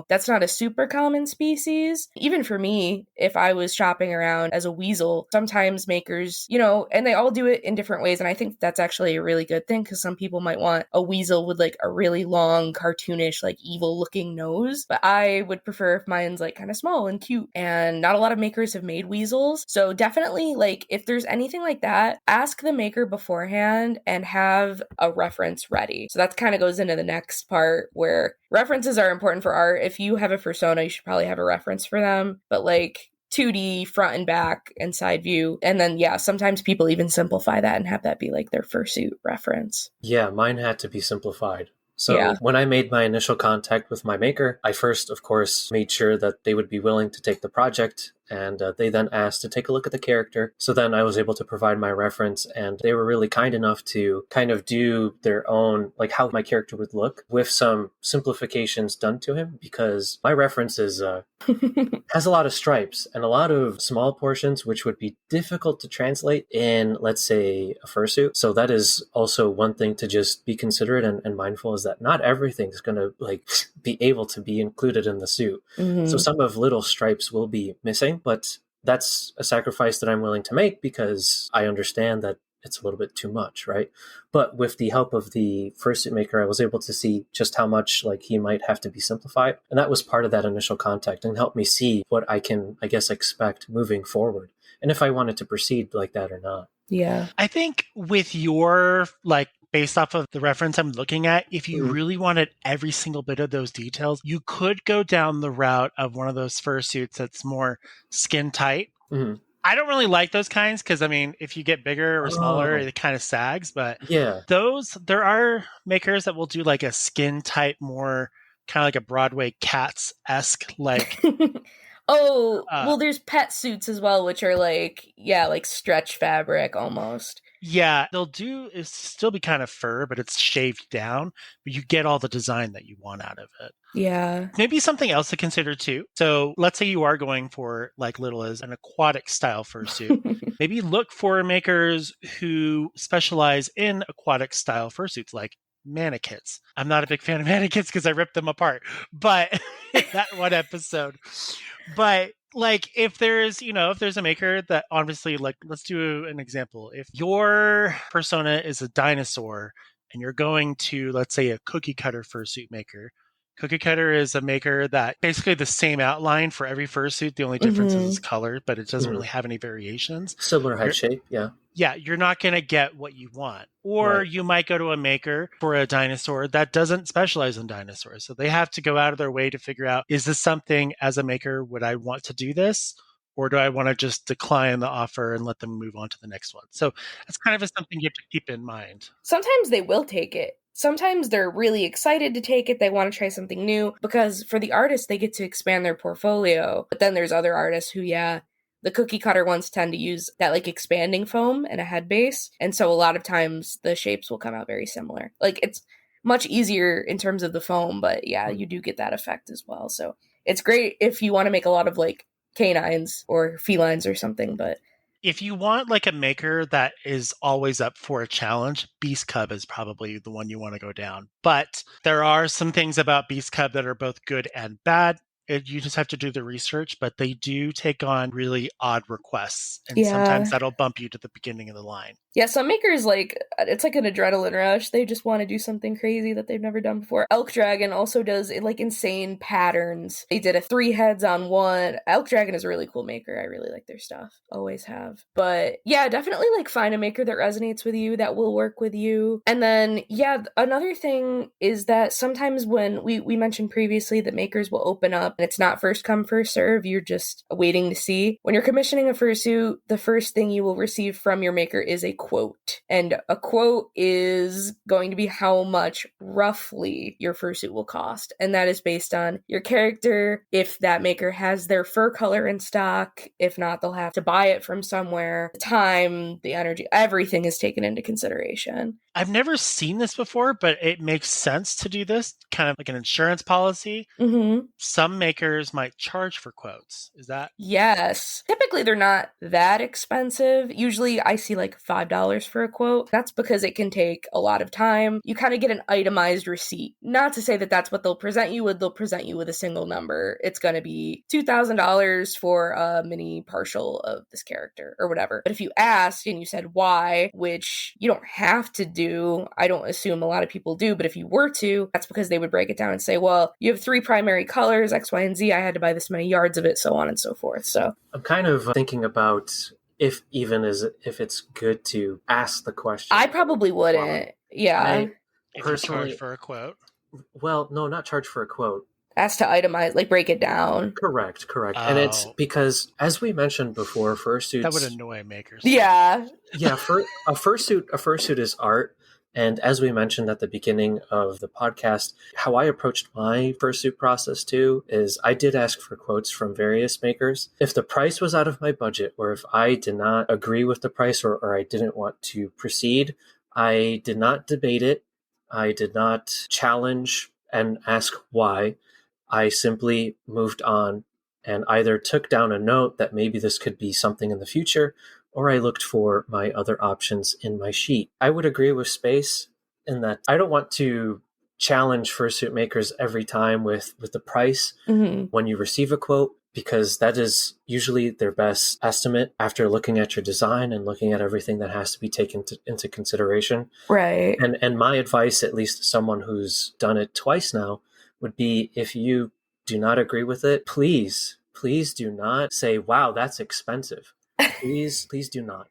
that's not a super common species. Even for me, if I was shopping around as a weasel, sometimes makers, and they all do it in different ways. And I think that's actually a really good thing, because some people might want a weasel with like a really long, cartoonish, like evil looking nose. But I would prefer if mine's like kind of small and cute. And not a lot of makers have made weasels. So definitely, like, if there's anything like that, ask the maker beforehand and have a reference ready. So that kind of goes into the next part, where references are important for art. If you have a persona, you should probably have a reference for them. But like 2D, front and back, and side view. And then, sometimes people even simplify that and have that be like their fursuit reference. Yeah, mine had to be simplified. So when I made my initial contact with my maker, I first, of course, made sure that they would be willing to take the project, and they then asked to take a look at the character. So then I was able to provide my reference, and they were really kind enough to kind of do their own, like how my character would look with some simplifications done to him, because my reference is has a lot of stripes and a lot of small portions, which would be difficult to translate in, let's say, a fursuit. So that is also one thing to just be considerate and mindful, is that not everything's going to like be able to be included in the suit. Mm-hmm. So some of Little's stripes will be missing, but that's a sacrifice that I'm willing to make, because I understand that it's a little bit too much, right? But with the help of the fursuit maker, I was able to see just how much like he might have to be simplified. And that was part of that initial contact, and helped me see what I can, I guess, expect moving forward, and if I wanted to proceed like that or not. Yeah. I think with your, like, based off of the reference I'm looking at, if you really wanted every single bit of those details, you could go down the route of one of those fursuits that's more skin tight. Mm-hmm. I don't really like those kinds, because, I mean, if you get bigger or smaller, it kind of sags. But there are makers that will do like a skin tight, more kind of like a Broadway Cats-esque, like Oh, well, there's pet suits as well, which are like, yeah, like stretch fabric almost. Yeah, they'll do is still be kind of fur, but it's shaved down, but you get all the design that you want out of it. Yeah. Maybe something else to consider too. So let's say you are going for like little as an aquatic style fursuit. Maybe look for makers who specialize in aquatic style fursuits like mannequins. I'm not a big fan of mannequins because I ripped them apart, but that one episode. But like if there's a maker that obviously, like, let's do an example. If your persona is a dinosaur and you're going to, let's say, a cookie cutter fursuit maker. Cookie cutter is a maker that basically the same outline for every fursuit. The only difference is its color, but it doesn't really have any variations. Similar head shape, yeah. Yeah, you're not going to get what you want. Or you might go to a maker for a dinosaur that doesn't specialize in dinosaurs. So they have to go out of their way to figure out, is this something as a maker, would I want to do this? Or do I want to just decline the offer and let them move on to the next one? So that's kind of something you have to keep in mind. Sometimes they will take it. Sometimes they're really excited to take it. They want to try something new because for the artists, they get to expand their portfolio. But then there's other artists who, the cookie cutter ones tend to use that like expanding foam and a head base. And so a lot of times the shapes will come out very similar. Like it's much easier in terms of the foam, but yeah, you do get that effect as well. So it's great if you want to make a lot of like canines or felines or something, but if you want like a maker that is always up for a challenge, Beast Cub is probably the one you want to go down. But there are some things about Beast Cub that are both good and bad. You just have to do the research, but they do take on really odd requests. And sometimes that'll bump you to the beginning of the line. Yeah, some makers, it's like an adrenaline rush. They just want to do something crazy that they've never done before. Elk Dragon also does, like, insane patterns. They did 3 heads on one. Elk Dragon is a really cool maker. I really like their stuff. Always have. But, yeah, definitely, like, find a maker that resonates with you, that will work with you. And then, yeah, another thing is that sometimes when we mentioned previously that makers will open up, and it's not first come, first serve, you're just waiting to see. When you're commissioning a fursuit, the first thing you will receive from your maker is a quote. And a quote is going to be how much roughly your fursuit will cost. And that is based on your character, if that maker has their fur color in stock. If not, they'll have to buy it from somewhere. The time, the energy, everything is taken into consideration. I've never seen this before, but it makes sense to do this, kind of like an insurance policy. Mm-hmm. Some makers might charge for quotes. Is that? Yes. Typically, they're not that expensive. Usually, I see like $5 for a quote. That's because it can take a lot of time. You kind of get an itemized receipt. Not to say that that's what they'll present you with. They'll present you with a single number. It's going to be $2,000 for a mini partial of this character or whatever. But if you asked and you said why, which you don't have to do, I don't assume a lot of people do, but if you were to, that's because they would break it down and say, well, you have 3 primary colors, X, Y, and Z. I had to buy this many yards of it, so on and so forth. So I'm kind of thinking about if it's good to ask the question. I probably wouldn't. Yeah. If you charge for a quote. Well, no, not charge for a quote. Ask to itemize, like break it down. Correct. Oh. And it's because, as we mentioned before, fursuits... That would annoy makers. Yeah. Yeah, a fursuit is art. And as we mentioned at the beginning of the podcast, how I approached my fursuit process too is I did ask for quotes from various makers. If the price was out of my budget, or if I did not agree with the price, or I didn't want to proceed, I did not debate it. I did not challenge and ask why. I simply moved on and either took down a note that maybe this could be something in the future, or I looked for my other options in my sheet. I would agree with Space in that I don't want to challenge fursuit makers every time with the price when you receive a quote, because that is usually their best estimate after looking at your design and looking at everything that has to be taken into consideration. Right. And my advice, at least to someone who's done it twice now, would be if you do not agree with it, please do not say, wow, that's expensive. Please do not.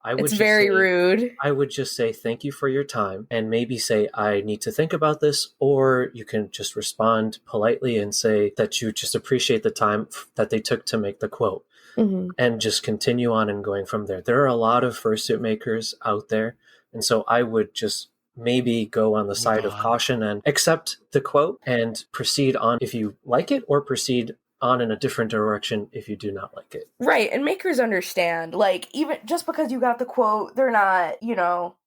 It's very rude. I would just say thank you for your time and maybe say I need to think about this, or you can just respond politely and say that you just appreciate the time that they took to make the quote and just continue on and going from there. There are a lot of fursuit makers out there, and so I would just maybe go on the side of caution and accept the quote and proceed on if you like it, or proceed on in a different direction if you do not like it. Right, and makers understand. Like, even just because you got the quote, they're not,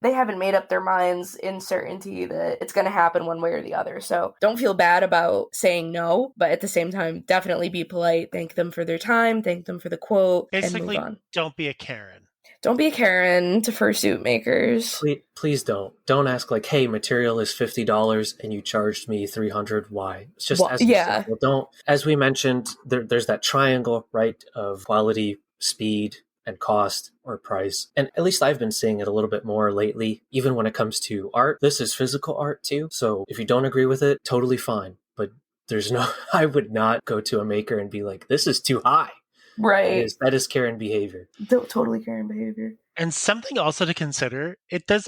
they haven't made up their minds in certainty that it's going to happen one way or the other. So don't feel bad about saying no, but at the same time, definitely be polite. Thank them for their time, thank them for the quote, Basically, and move on. Don't be a Karen. Don't be a Karen to fursuit makers. Please don't. Don't ask like, hey, material is $50 and you charged me $300. Why? It's just as simple. Don't. As we mentioned, there's that triangle, right, of quality, speed, and cost or price. And at least I've been seeing it a little bit more lately, even when it comes to art. This is physical art too. So if you don't agree with it, totally fine. But I would not go to a maker and be like, this is too high. Right. That is Karen behavior. Totally Karen behavior. And something also to consider,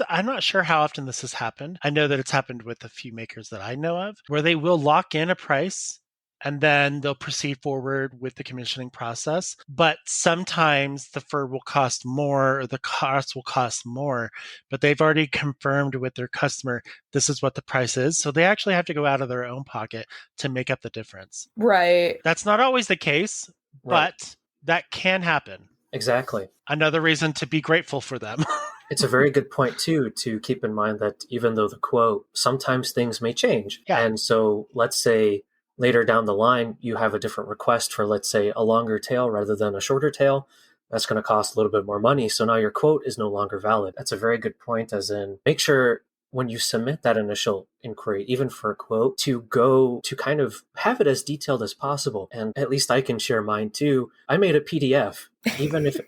I'm not sure how often this has happened. I know that it's happened with a few makers that I know of, where they will lock in a price and then they'll proceed forward with the commissioning process. But sometimes the fur will cost more or the cost will cost more, but they've already confirmed with their customer, this is what the price is. So they actually have to go out of their own pocket to make up the difference. Right. That's not always the case, but that can happen. Exactly. Another reason to be grateful for them. It's a very good point, too, to keep in mind that even though the quote, sometimes things may change. Yeah. And so let's say later down the line, you have a different request for, let's say, a longer tail rather than a shorter tail. That's going to cost a little bit more money. So now your quote is no longer valid. That's a very good point, as in make sure when you submit that initial inquiry, even for a quote, to go to kind of have it as detailed as possible. And at least I can share mine too. I made a PDF, even if...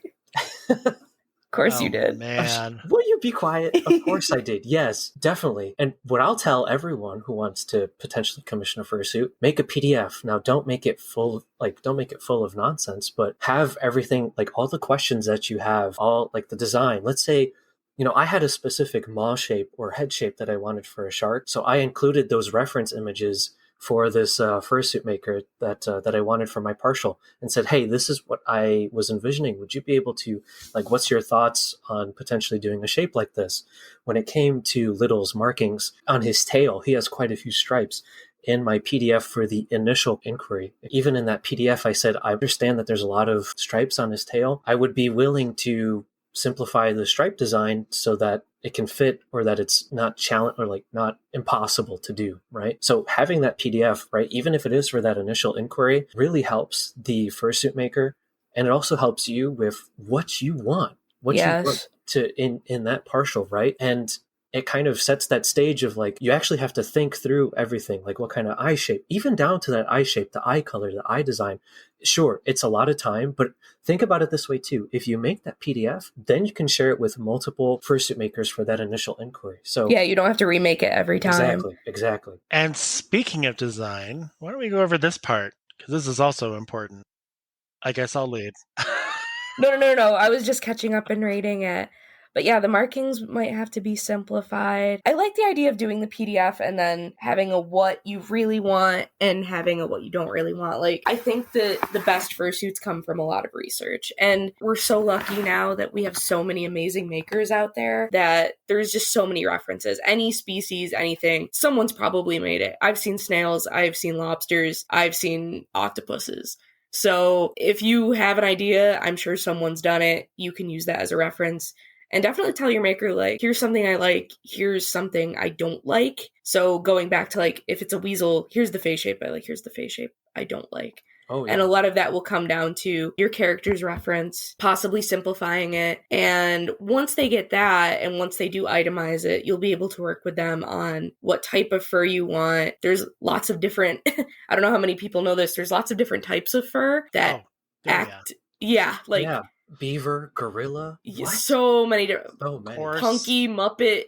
Of course you did. Man. Will you be quiet? Of course I did. Yes, definitely. And what I'll tell everyone who wants to potentially commission a fursuit, make a PDF. Now don't make it full of nonsense, but have everything, like all the questions that you have, all like the design. Let's say, I had a specific maw shape or head shape that I wanted for a shark. So I included those reference images for this fursuit maker that I wanted for my partial and said, hey, this is what I was envisioning. Would you be able to, what's your thoughts on potentially doing a shape like this? When it came to Little's markings on his tail, he has quite a few stripes. In my PDF for the initial inquiry, even in that PDF, I said, I understand that there's a lot of stripes on his tail. I would be willing to simplify the stripe design so that it can fit or that it's not challenge or not impossible to do, right? So having that PDF, right, even if it is for that initial inquiry, really helps the fursuit maker, and it also helps you with what you want, what you want to in that partial, right? And it kind of sets that stage of you actually have to think through everything, what kind of eye shape, even down to that eye shape, the eye color, the eye design. Sure, it's a lot of time, but think about it this way too. If you make that PDF, then you can share it with multiple fursuit makers for that initial inquiry. So yeah, you don't have to remake it every time. Exactly. And speaking of design, why don't we go over this part? Because this is also important. I guess I'll lead. No. I was just catching up and rating it. But yeah, the markings might have to be simplified. I like the idea of doing the PDF and then having a what you really want and having a what you don't really want. I think that the best fursuits come from a lot of research. And we're so lucky now that we have so many amazing makers out there that there's just so many references. Any species, anything, someone's probably made it. I've seen snails, I've seen lobsters, I've seen octopuses. So if you have an idea, I'm sure someone's done it. You can use that as a reference. And definitely tell your maker, here's something I like, here's something I don't like. So going back to, if it's a weasel, here's the face shape I like, here's the face shape I don't like. Oh, yeah. And a lot of that will come down to your character's reference, possibly simplifying it. And once they get that, and once they do itemize it, you'll be able to work with them on what type of fur you want. There's lots of different, I don't know how many people know this, there's lots of different types of fur that act, yeah. Beaver, gorilla, what? So many different. So many. Punky, Muppet.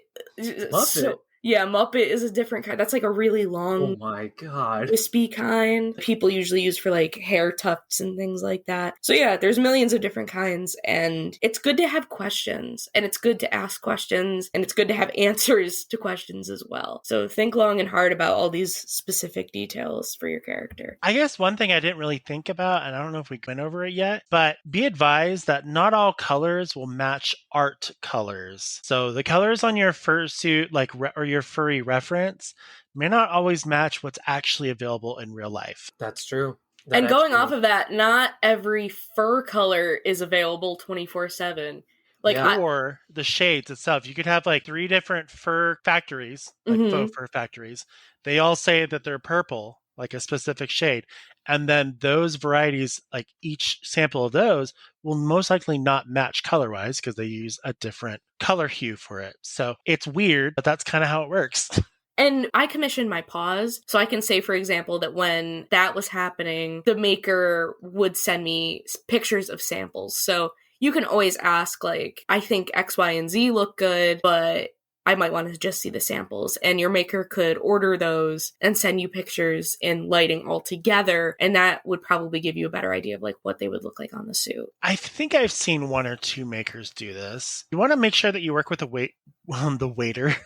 Muppet is a different kind. That's a really long, oh my god, wispy kind. People usually use for hair tufts and things like that. So yeah, there's millions of different kinds, and it's good to have questions, and it's good to ask questions, and it's good to have answers to questions as well. So think long and hard about all these specific details for your character. I guess one thing I didn't really think about, and I don't know if we went over it yet, but be advised that not all colors will match art colors. So the colors on your fursuit, or your furry reference, may not always match what's actually available in real life. That's true. And going off of that, not every fur color is available 24/7. Or the shades itself. You could have like 3 different fur factories, like faux fur factories. They all say that they're purple, like a specific shade. And then those varieties, like each sample of those, will most likely not match color-wise because they use a different color hue for it. So it's weird, but that's kind of how it works. And I commissioned my paws, so I can say, for example, that when that was happening, the maker would send me pictures of samples. So you can always ask, like, I think X, Y, and Z look good, but I might want to just see the samples. And your maker could order those and send you pictures in lighting all together. And that would probably give you a better idea of like what they would look like on the suit. I think I've seen 1 or 2 makers do this. You want to make sure that you work with the waiter. Waiter.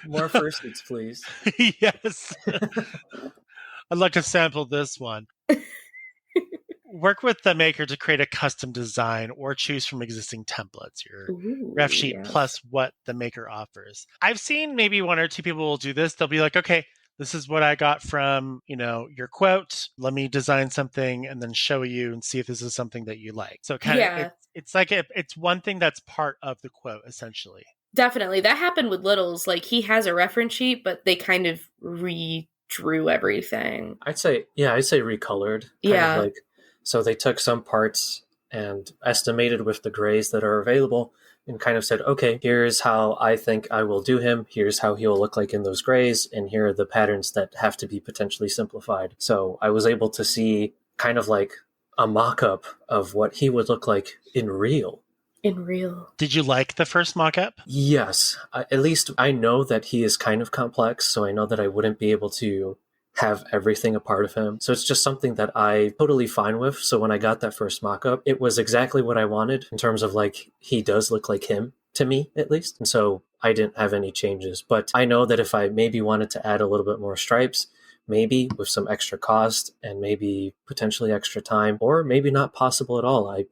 More fursuits, please. Yes. I'd like to sample this one. Work with the maker to create a custom design or choose from existing templates, your ref sheet plus what the maker offers. I've seen maybe 1 or 2 people will do this. They'll be like, okay, this is what I got from, your quote. Let me design something and then show you and see if this is something that you like. So kind of, it's like it's one thing that's part of the quote, essentially. Definitely. That happened with Little's. Like, he has a reference sheet, but they kind of redrew everything. I'd say recolored. Kind of like, so they took some parts and estimated with the grays that are available and kind of said, okay, here's how I think I will do him. Here's how he'll look like in those grays. And here are the patterns that have to be potentially simplified. So I was able to see kind of like a mock-up of what he would look like in real. Did you like the first mock-up? Yes. At least I know that he is kind of complex. So I know that I wouldn't be able to have everything a part of him. So it's just something that I totally fine with. So when I got that first mock-up, it was exactly what I wanted in terms of like, he does look like him, to me at least. And so I didn't have any changes. But I know that if I maybe wanted to add a little bit more stripes, maybe with some extra cost and maybe potentially extra time, or maybe not possible at all. I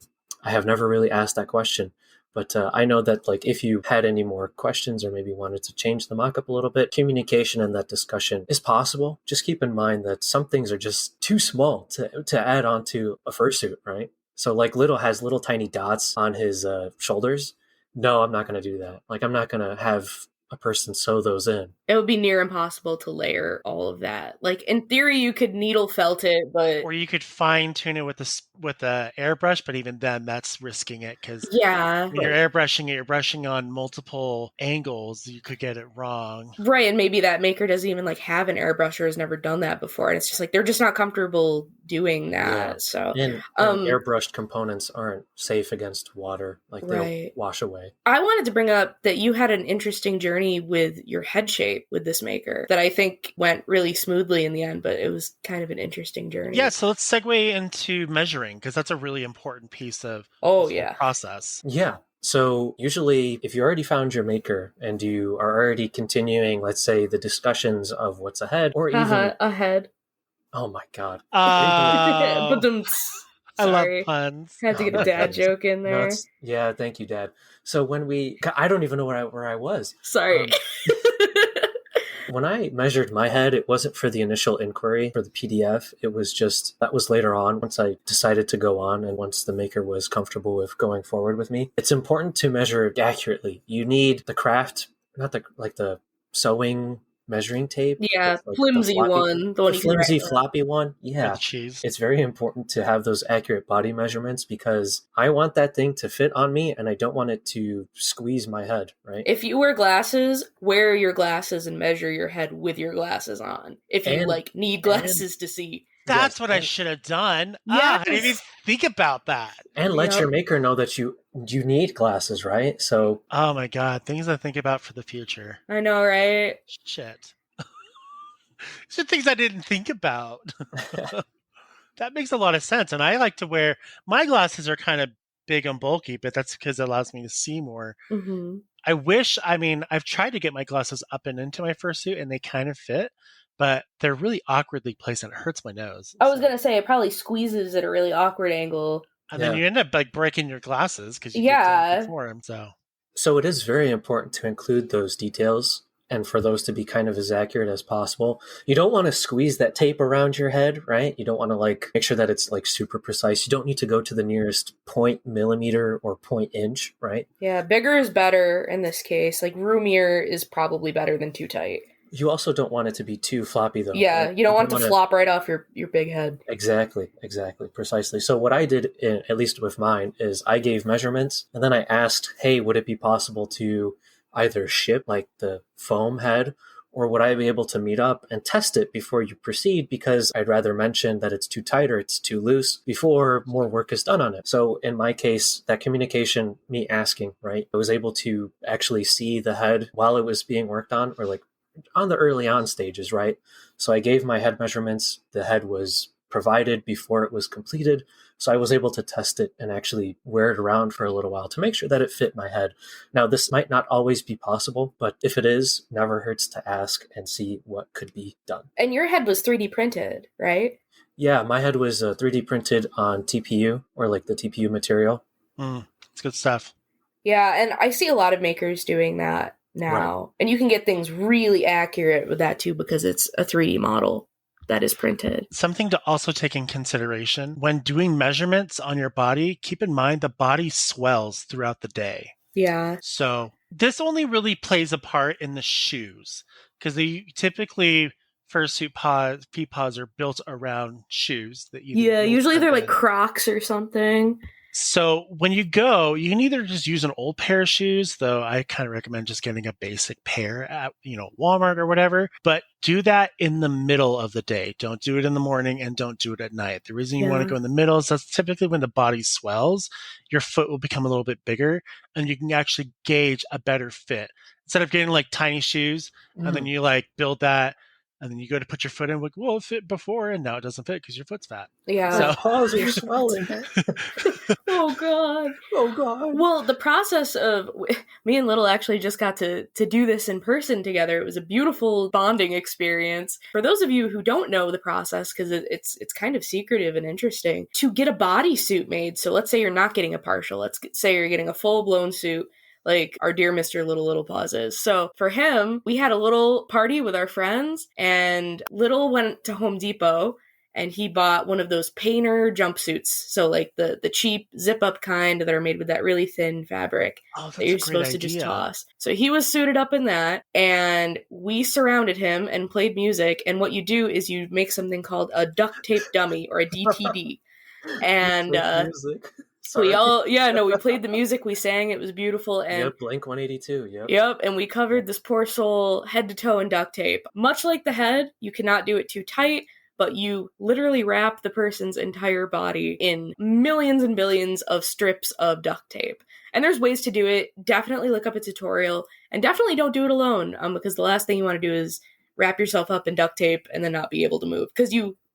have never really asked that question. But I know that like if you had any more questions or maybe wanted to change the mock-up a little bit, communication and that discussion is possible. Just keep in mind that some things are just too small to add onto a fursuit, right? So like Little has little tiny dots on his shoulders. No, I'm not going to do that. Like I'm not going to have a person sew those in. It would be near impossible to layer all of that. Like in theory, you could needle felt it, but or you could fine tune it with the airbrush. But even then, that's risking it because when you're airbrushing it, you're brushing on multiple angles. You could get it wrong, right? And maybe that maker doesn't even like have an airbrush or has never done that before, and it's just like they're just not comfortable doing that. Yeah. So and airbrushed components aren't safe against water; like they'll wash away. I wanted to bring up that you had an interesting journey with your head shape with this maker that I think went really smoothly in the end, but it was kind of an interesting journey. Yeah, so let's segue into measuring because that's a really important piece of the process. Yeah. So usually if you already found your maker and you are already continuing, let's say, the discussions of what's ahead or even ahead. Oh my God. I love puns. Had to get a dad joke in there. No, thank you, Dad. So I don't even know where I was. Sorry. When I measured my head, it wasn't for the initial inquiry for the PDF. It was just, that was later on once I decided to go on and once the maker was comfortable with going forward with me. It's important to measure accurately. You need the craft, not the sewing measuring tape. Yeah, flimsy one. The flimsy, floppy one. Yeah. Cheese. It's very important to have those accurate body measurements because I want that thing to fit on me and I don't want it to squeeze my head, right? If you wear glasses, wear your glasses and measure your head with your glasses on. If you need glasses to see. That's what I should have done. Yes. I didn't even think about that. And let your maker know that you need glasses, right? So. Oh my God, things I think about for the future. I know, right? Shit. These are things I didn't think about. That makes a lot of sense. And I like to wear, my glasses are kind of big and bulky, but that's because it allows me to see more. Mm-hmm. I've tried to get my glasses up and into my fursuit and they kind of fit. But they're really awkwardly placed and it hurts my nose. I was going to say, it probably squeezes at a really awkward angle. And then you end up like breaking your glasses because you get to deform. So it is very important to include those details and for those to be kind of as accurate as possible. You don't want to squeeze that tape around your head, right? You don't want to like make sure that it's like super precise. You don't need to go to the nearest 0.0 or 0.1 inch, right? Yeah, bigger is better in this case. Like roomier is probably better than too tight. You also don't want it to be too floppy though. Yeah, right? you don't want it to flop right off your big head. Exactly, precisely. So what I did, at least with mine, is I gave measurements and then I asked, hey, would it be possible to either ship like the foam head, or would I be able to meet up and test it before you proceed? Because I'd rather mention that it's too tight or it's too loose before more work is done on it. So in my case, that communication, me asking, right, I was able to actually see the head while it was being worked on, or like on the early on stages, right? So I gave my head measurements. The head was provided before it was completed. So I was able to test it and actually wear it around for a little while to make sure that it fit my head. Now, this might not always be possible, but if it is, never hurts to ask and see what could be done. And your head was 3D printed, right? Yeah, my head was 3D printed on TPU, or like the TPU material. It's good stuff. Yeah, and I see a lot of makers doing that now. Right. And you can get things really accurate with that too, because it's a 3D model that is printed. Something to also take in consideration when doing measurements on your body, keep in mind the body swells throughout the day. Yeah. So this only really plays a part in the shoes, because they typically fursuit POVs are built around shoes that usually they're like Crocs or something. So when you go, you can either just use an old pair of shoes, though I kind of recommend just getting a basic pair at, Walmart or whatever, but do that in the middle of the day. Don't do it in the morning and don't do it at night. The reason you want to go in the middle is that's typically when the body swells, your foot will become a little bit bigger and you can actually gauge a better fit. Instead of getting like tiny shoes and then you like build that, and then you go to put your foot in, like, well, it fit before, and now it doesn't fit because your foot's fat. Yeah. So paws are swelling. Oh, God. Well, the process of... Me and Little actually just got to do this in person together. It was a beautiful bonding experience. For those of you who don't know the process, because it's kind of secretive and interesting, to get a bodysuit made, so let's say you're not getting a partial, let's say you're getting a full-blown suit, like our dear Mr. Little Paws is. So for him, we had a little party with our friends, and Little went to Home Depot and he bought one of those painter jumpsuits. So like the cheap zip up kind that are made with that really thin fabric that you're supposed to just toss. So he was suited up in that, and we surrounded him and played music. And what you do is you make something called a duct tape dummy, or a DTD. And we played the music, we sang, it was beautiful. And Blink 182, Yep, and we covered this poor soul head to toe in duct tape. Much like the head, you cannot do it too tight, but you literally wrap the person's entire body in millions and billions of strips of duct tape. And there's ways to do it. Definitely look up a tutorial, and definitely don't do it alone, because the last thing you want to do is wrap yourself up in duct tape and then not be able to move. Because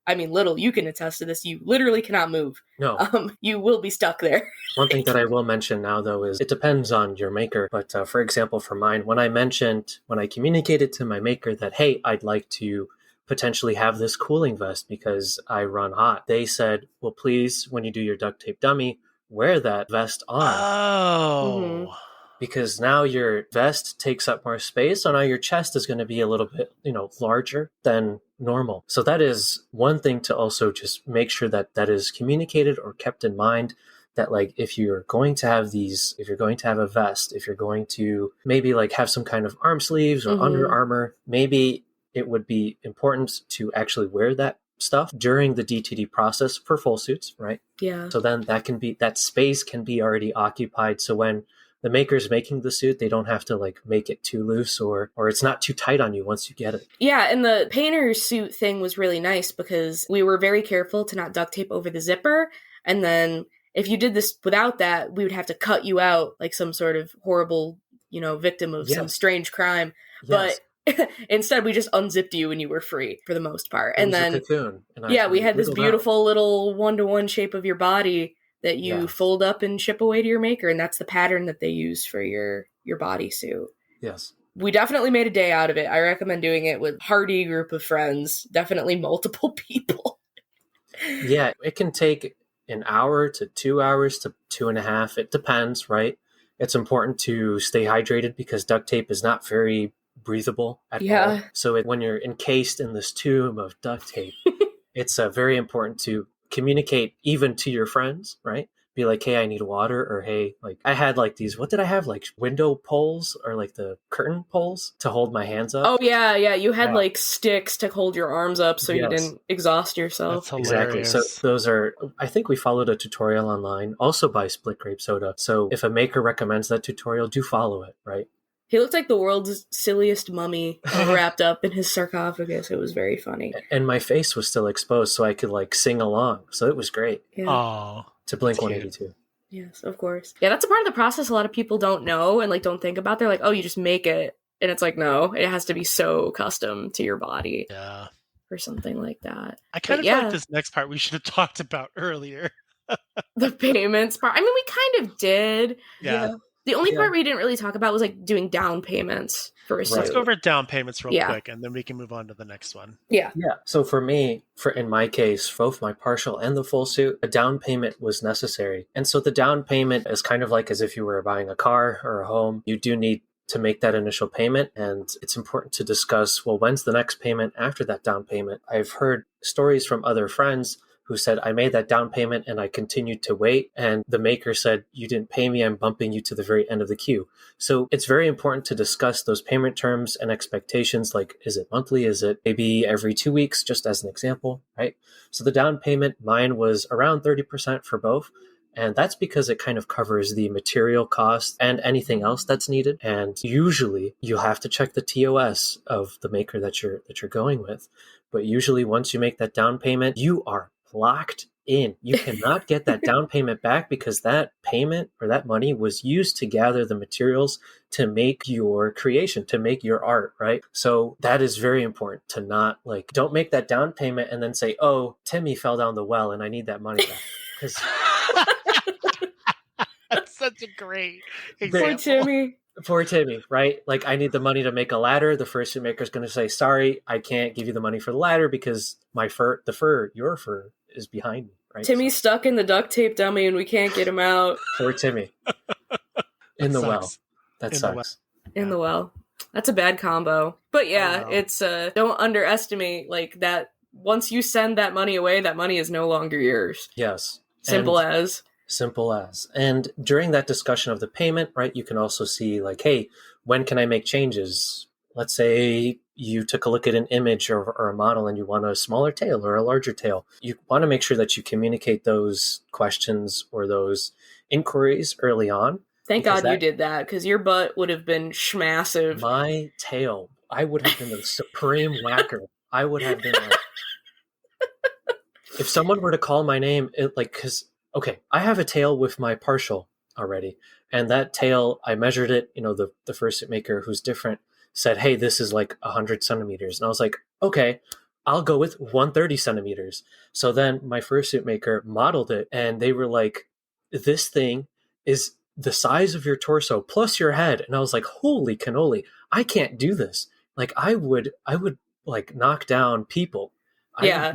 Little, you can attest to this. You literally cannot move. No. You will be stuck there. One thing that I will mention now, though, is it depends on your maker. But for example, for mine, when I communicated to my maker that, hey, I'd like to potentially have this cooling vest because I run hot, they said, well, please, when you do your duct tape dummy, wear that vest on. Oh. Mm-hmm. Because now your vest takes up more space, so now your chest is going to be a little bit, larger than normal. So that is one thing to also just make sure that is communicated or kept in mind, that like if you're going to have a vest, if you're going to maybe like have some kind of arm sleeves or Under Armour, maybe it would be important to actually wear that stuff during the DTD process for full suits, right? Yeah. So then that space can be already occupied. So when the maker's making the suit, they don't have to like make it too loose or it's not too tight on you once you get it. Yeah, and the painter's suit thing was really nice because we were very careful to not duct tape over the zipper. And then if you did this without that, we would have to cut you out like some sort of horrible, victim of some strange crime. Yes. But instead, we just unzipped you and you were free for the most part. And then, a cocoon, we had this beautiful little one-to-one shape of your body that you fold up and ship away to your maker, and that's the pattern that they use for your bodysuit. Yes. We definitely made a day out of it. I recommend doing it with a hearty group of friends, definitely multiple people. Yeah, it can take an hour to 2 hours to 2.5. It depends, right? It's important to stay hydrated because duct tape is not very breathable at all. Yeah. So when you're encased in this tube of duct tape, it's very important to communicate even to your friends, right? Be like, hey, I need water, or hey, like I had like these, what did I have? Like window poles or like the curtain poles to hold my hands up. Oh yeah, yeah. You had Yeah. like sticks to hold your arms up so you Yes. didn't exhaust yourself. That's hilarious. Exactly. So those are, I think we followed a tutorial online also by Split Grape Soda. So if a maker recommends that tutorial, do follow it, right? He looked like the world's silliest mummy wrapped up in his sarcophagus. It was very funny. And my face was still exposed, so I could like sing along. So it was great. Yeah. Oh, To Blink cute. 182. Yes, of course. Yeah, that's a part of the process a lot of people don't know and like don't think about. They're like, oh, you just make it. And it's like, no, it has to be so custom to your body Yeah. or something like that. I kind But of yeah. feel like this next part we should have talked about earlier. The payments part. I mean, we kind of did. Yeah. The only Yeah. part we didn't really talk about was like doing down payments for a Right. suit. Let's go over down payments real Yeah. quick, and then we can move on to the next one. Yeah. Yeah. So for me, in my case, both my partial and the full suit, a down payment was necessary. And so the down payment is kind of like as if you were buying a car or a home. You do need to make that initial payment. And it's important to discuss, well, when's the next payment after that down payment? I've heard stories from other friends who said, I made that down payment and I continued to wait. And the maker said, you didn't pay me, I'm bumping you to the very end of the queue. So it's very important to discuss those payment terms and expectations. Like, is it monthly? Is it maybe every 2 weeks, just as an example, right? So the down payment, mine was around 30% for both. And that's because it kind of covers the material cost and anything else that's needed. And usually you'll have to check the TOS of the maker that you're going with. But usually once you make that down payment, you are locked in. You cannot get that down payment back because that payment or that money was used to gather the materials to make your creation, to make your art, right? So that is very important to not like, don't make that down payment and then say, oh, Timmy fell down the well and I need that money back. Because That's such a great Poor example. Timmy. poor Timmy, right? Like, I need the money to make a ladder. The fursuit maker is going to say, sorry, I can't give you the money for the ladder because your fur is behind me, right? Timmy's stuck in the duct tape dummy and we can't get him out. Poor Timmy. In the well. Sucks. That In the well. sucks. In the well. That's a bad combo. But yeah, Oh, wow. it's don't underestimate like that. Once you send that money away, that money is no longer yours. Yes. Simple And as. Simple as. And during that discussion of the payment, right, you can also see like, hey, when can I make changes? Let's say you took a look at an image or a model and you want a smaller tail or a larger tail. You want to make sure that you communicate those questions or those inquiries early on. Thank because God you that- did that, because your butt would have been schmassive. My tail, I would have been the supreme whacker. I would have been like, if someone were to call my name, okay, I have a tail with my partial already. And that tail, I measured it, the fursuit maker who's different said, hey, this is like 100 centimeters. And I was like, okay, I'll go with 130 centimeters. So then my fursuit maker modeled it and they were like, this thing is the size of your torso plus your head. And I was like, holy cannoli, I can't do this. Like I would like knock down people. Yeah.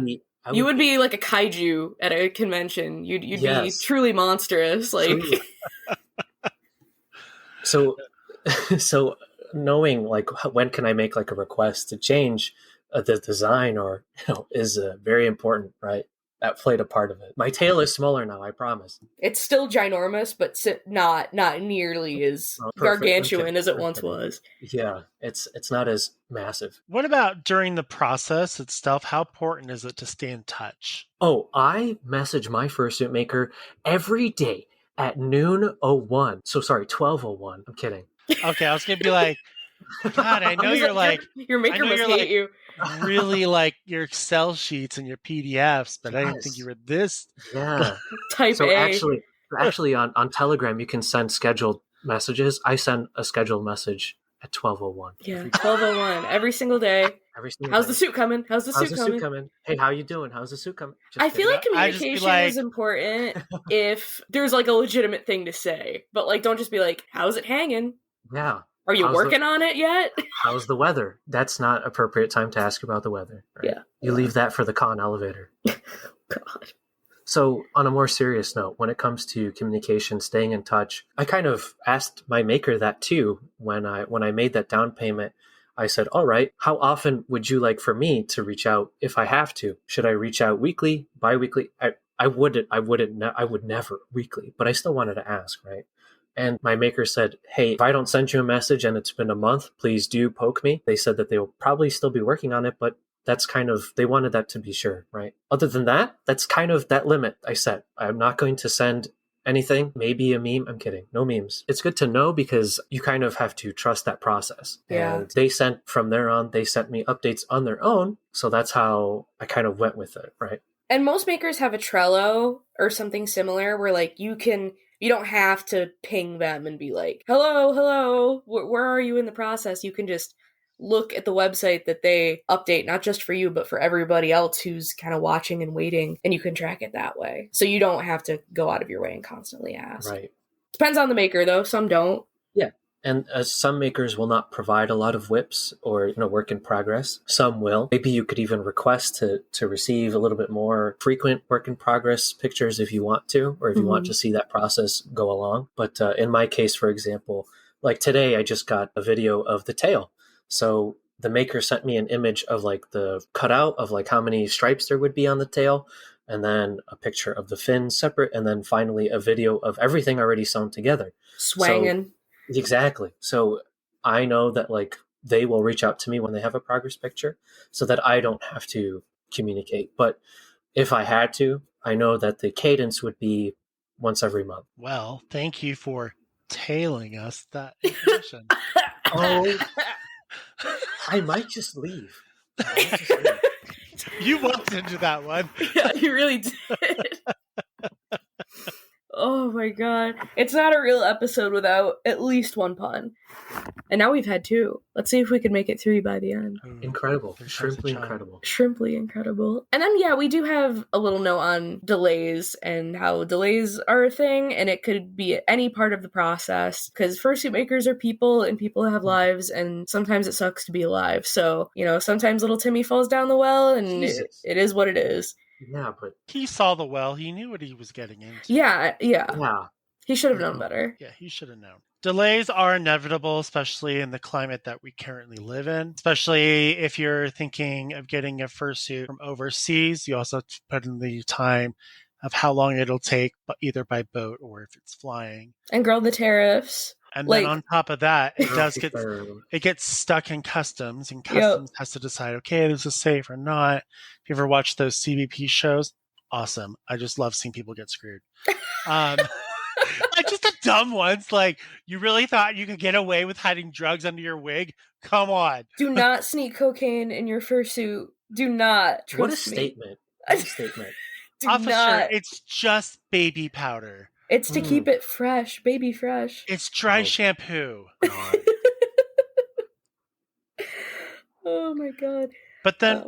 You would be like a kaiju at a convention. You'd Yes. be truly monstrous. Like Truly. So knowing like when can I make like a request to change the design or is very important, right? That played a part of it. My tail is smaller now, I promise. it's still ginormous, but not nearly as Perfect. gargantuan Okay. as it once Perfect. was. Yeah, it's not as massive. What about during the process itself? How important is it to stay in touch? Oh, I message my fursuit maker every day at noon 01. So sorry, 12:01. I'm kidding. Okay, I was gonna be like, God, I know you're like your maker I know must you're hate like- you. really like your Excel sheets and your PDFs, but I didn't think Yes. you were this. Yeah. Type So A. actually on Telegram you can send scheduled messages. I send a scheduled message at 12:01. Yeah, 12:01 every single day. Every single How's day. the suit coming? How's the How's suit the coming? suit coming? Hey, how you doing? How's the suit coming? Just I feel kidding. like I just be communication like- is important if there's like a legitimate thing to say, but like don't just be like, "How's it hanging? Yeah. Are you How's working on it yet?" How's the weather? That's not appropriate time to ask about the weather. Right? Yeah. You leave that for the con elevator. God. So on a more serious note, when it comes to communication, staying in touch, I kind of asked my maker that too when I made that down payment. I said, all right, how often would you like for me to reach out if I have to? Should I reach out weekly, bi-weekly? I would never weekly, but I still wanted to ask, right? And my maker said, hey, if I don't send you a message and it's been a month, please do poke me. They said that they will probably still be working on it, but that's kind of, they wanted that to be sure, right? Other than that, that's kind of that limit I set. I'm not going to send anything, maybe a meme. I'm kidding. No memes. It's good to know because you kind of have to trust that process. Yeah. And they sent from there on, they sent me updates on their own. So that's how I kind of went with it, right? And most makers have a Trello or something similar where like you don't have to ping them and be like, hello, where are you in the process? You can just look at the website that they update, not just for you, but for everybody else who's kind of watching and waiting, and you can track it that way. So you don't have to go out of your way and constantly ask. Right. Depends on the maker, though. Some don't. Yeah. And some makers will not provide a lot of whips or work in progress. Some will. Maybe you could even request to receive a little bit more frequent work in progress pictures if you want to, or if you want to see that process go along. But in my case, for example, like today, I just got a video of the tail. So the maker sent me an image of like the cutout of like how many stripes there would be on the tail, and then a picture of the fins separate, and then finally a video of everything already sewn together. Swanging. Exactly. So I know that like they will reach out to me when they have a progress picture so that I don't have to communicate. But if I had to, I know that the cadence would be once every month. Well, thank you for tailing us that information. Oh, I might just leave. You walked into that one. Yeah, you really did. Oh my god. It's not a real episode without at least one pun. And now we've had 2. Let's see if we can make it 3 by the end. Incredible. Shrimply incredible. Shrimply incredible. And then, yeah, we do have a little note on delays and how delays are a thing, and it could be at any part of the process, because fursuit makers are people, and people have lives, and sometimes it sucks to be alive. So, sometimes little Timmy falls down the well, and it is what it is. Yeah, but he saw the well. He knew what he was getting into. Yeah. Yeah. He should have known better. Yeah, he should have known. Delays are inevitable, especially in the climate that we currently live in. Especially if you're thinking of getting a fursuit from overseas, you also have to put in the time of how long it'll take, either by boat or if it's flying. And girl, the tariffs. And then on top of that, it gets stuck in customs, and customs has to decide, okay, this is safe or not. If you ever watch those CBP shows, awesome. I just love seeing people get screwed. Like just the dumb ones. Like, you really thought you could get away with hiding drugs under your wig? Come on. Do not sneak cocaine in your fursuit. Do not. Trust What a me. statement. What a statement. Officer, it's just baby powder. It's to keep it fresh, baby fresh. It's dry shampoo. Oh my god. But then,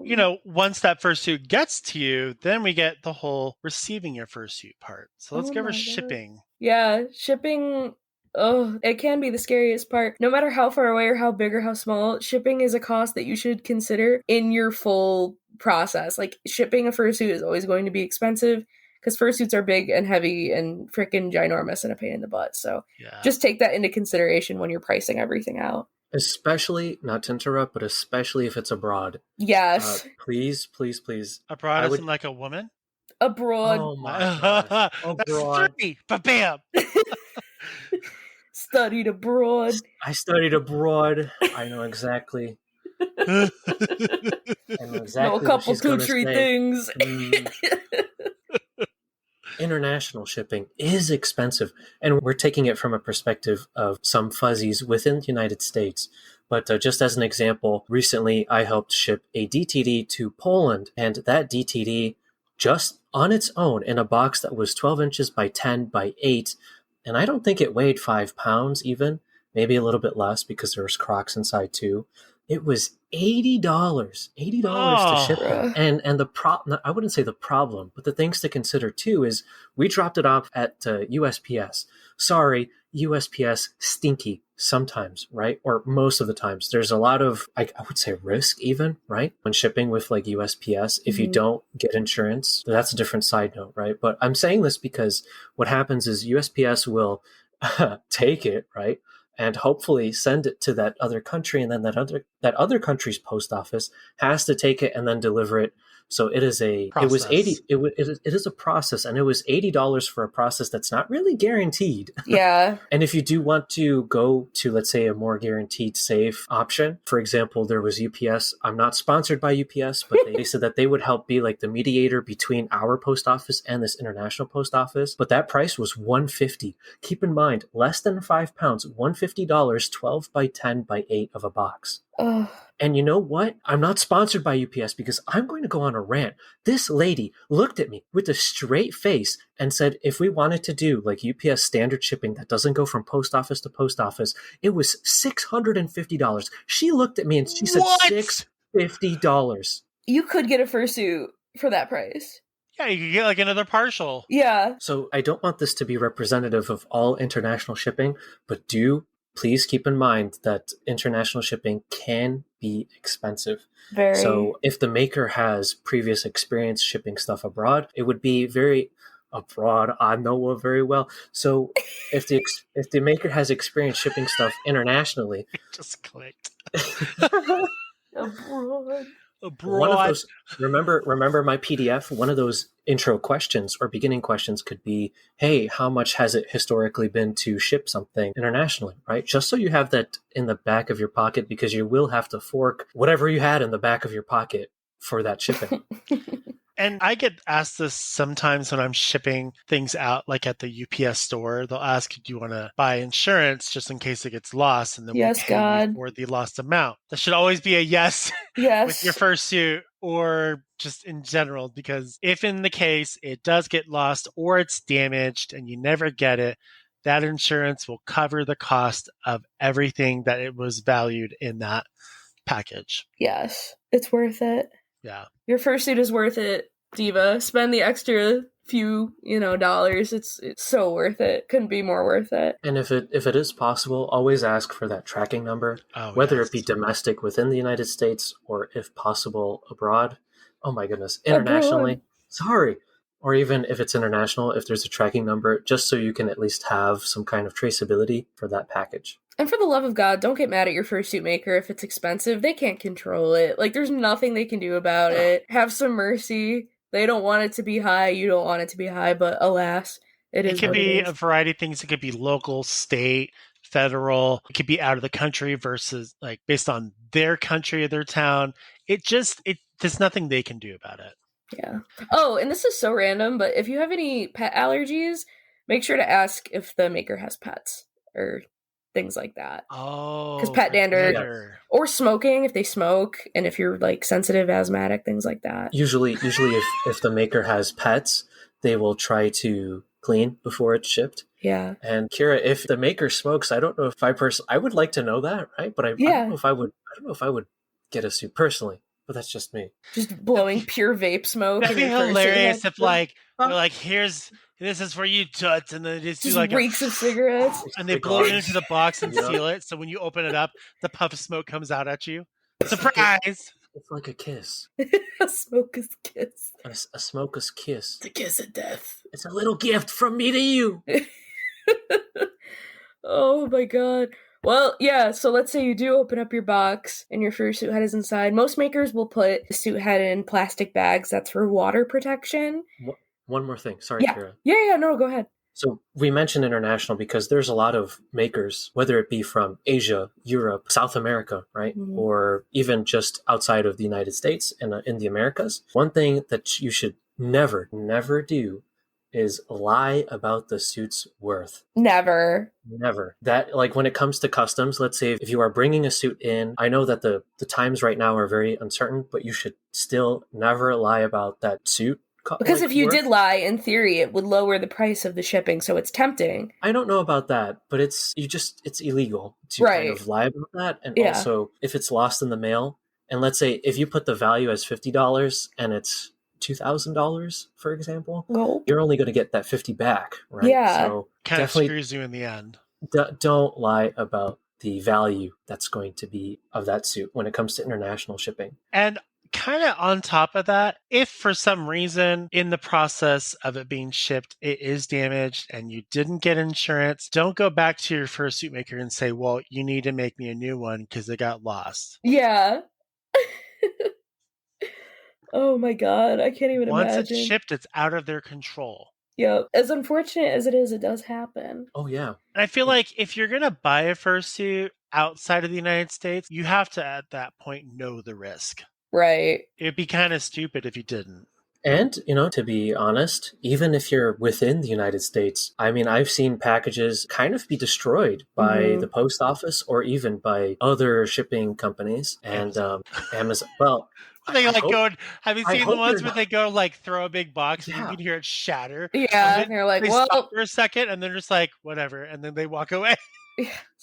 once that fursuit gets to you, then we get the whole receiving your fursuit part. So let's give her shipping. Yeah, shipping. Oh, it can be the scariest part. No matter how far away or how big or how small, shipping is a cost that you should consider in your full process. Like, shipping a fursuit is always going to be expensive, because fursuits are big and heavy and freaking ginormous and a pain in the butt. So just take that into consideration when you're pricing everything out. Especially, not to interrupt, but especially if it's abroad. Yes. Please. Abroad isn't like a woman? Abroad. Oh my god. Abroad. That's 3. Ba-bam. Studied abroad. I studied abroad. I know exactly. Know a couple, 2, 3 things. International shipping is expensive, and we're taking it from a perspective of some fuzzies within the United States. But just as an example, recently I helped ship a DTD to Poland, and that DTD, just on its own in a box that was 12 inches by 10 by 8, and I don't think it weighed 5 pounds even, maybe a little bit less because there was Crocs inside too. It was $80 to ship it. And the problem, I wouldn't say the problem, but the things to consider too is we dropped it off at USPS. Sorry, USPS stinky sometimes, right? Or most of the times. There's a lot of, I would say, risk even, right? When shipping with like USPS, if you don't get insurance, that's a different side note, right? But I'm saying this because what happens is USPS will take it, right? and hopefully send it to that other country, and then that other country's post office has to take it and then deliver it. So it is Process. it is a process, and it was $80 for a process that's not really guaranteed. Yeah. And if you do want to go to, let's say, a more guaranteed safe option, for example, there was UPS. I'm not sponsored by UPS, but they said that they would help be like the mediator between our post office and this international post office. But that price was $150. Keep in mind, less than £5, $150, 12 by 10 by 8 of a box. Ugh. And you know what? I'm not sponsored by UPS because I'm going to go on a rant. This lady looked at me with a straight face and said, if we wanted to do like UPS standard shipping that doesn't go from post office to post office, it was $650. She looked at me and she said, What? $650. You could get a fursuit for that price. Yeah, you could get like another partial. Yeah. So I don't want this to be representative of all international shipping, but do please keep in mind that international shipping can be expensive. Very. So if the maker has previous experience shipping stuff abroad, it would be very abroad. I know it very well. So if the maker has experience shipping stuff internationally, It just clicked. Abroad. one of those, remember my PDF, one of those intro questions or beginning questions could be, hey, how much has it historically been to ship something internationally, right? Just so you have that in the back of your pocket, because you will have to fork whatever you had in the back of your pocket for that shipping. And I get asked this sometimes when I'm shipping things out, like at the UPS store. They'll ask, do you want to buy insurance just in case it gets lost? And then Yes, we'll pay God. you for the lost amount. That should always be a yes Yes. with your fursuit, or just in general, because if in the case it does get lost or it's damaged and you never get it, that insurance will cover the cost of everything that it was valued in that package. Yes. It's worth it. Yeah. Your fursuit is worth it, Diva. Spend the extra few, dollars. It's so worth it. Couldn't be more worth it. And if it is possible, always ask for that tracking number, whether it be domestic within the United States or, if possible, abroad. Oh my goodness, internationally. Abroad. Sorry. Or even if it's international, if there's a tracking number, just so you can at least have some kind of traceability for that package. And for the love of God, don't get mad at your fursuit maker if it's expensive. They can't control it. Like, there's nothing they can do about it. Have some mercy. They don't want it to be high. You don't want it to be high, but alas, it could be a variety of things. It could be local, state, federal. It could be out of the country versus like based on their country or their town. There's nothing they can do about it. Yeah. Oh, and this is so random, but if you have any pet allergies, make sure to ask if the maker has pets or things like that. Oh, because pet dander or smoking if they smoke, and if you're like sensitive, asthmatic, things like that. Usually if the maker has pets, they will try to clean before it's shipped. Yeah. And Kyra, if the maker smokes, I don't know if I would like to know that, right? But I don't know if I would get a suit personally. But that's just me. Just blowing pure vape smoke. That'd be hilarious if they're like, this is for you, Toots, and then they just do like reeks of cigarettes. And they blow it into the box and seal it, so when you open it up, the puff of smoke comes out at you. Surprise! It's like a kiss. A smoker's kiss. A smoker's kiss. The kiss of death. It's a little gift from me to you. Oh my god. Well, yeah, so let's say you do open up your box and your fursuit head is inside. Most makers will put the suit head in plastic bags. That's for water protection. One more thing. Sorry, Kyra. Yeah, no, go ahead. So we mentioned international because there's a lot of makers, whether it be from Asia, Europe, South America, right? Mm-hmm. Or even just outside of the United States and in the Americas. One thing that you should never do is lie about the suit's worth. Never. That, like, when it comes to customs, let's say if you are bringing a suit in, I know that the times right now are very uncertain, but you should still never lie about that suit. Because if you did lie, in theory, it would lower the price of the shipping, so it's tempting. I don't know about that, but it's illegal to kind of lie about that. And also, if it's lost in the mail, and let's say if you put the value as $50 and it's $2,000, for example, you're only going to get that $50 back, right? Yeah. So kind of screws you in the end. Don't lie about the value that's going to be of that suit when it comes to international shipping. And kind of on top of that, if for some reason in the process of it being shipped, it is damaged and you didn't get insurance, don't go back to your fursuit maker and say, well, you need to make me a new one because it got lost. Yeah. Oh my god, I can't even Once imagine. it's shipped, it's out of their control. Yep. As unfortunate as it is, it does happen. Oh, yeah. And I feel like if you're going to buy a fursuit outside of the United States, you have to, at that point, know the risk. Right. It'd be kind of stupid if you didn't. And, to be honest, even if you're within the United States, I mean, I've seen packages kind of be destroyed by the post office or even by other shipping companies. And Amazon, well, They like go. Have you I seen the hope ones you're where they go like throw a big box and Yeah. you can hear it shatter? Yeah, And they're like, they well, stop for a second and they're just like, whatever, and then they walk away.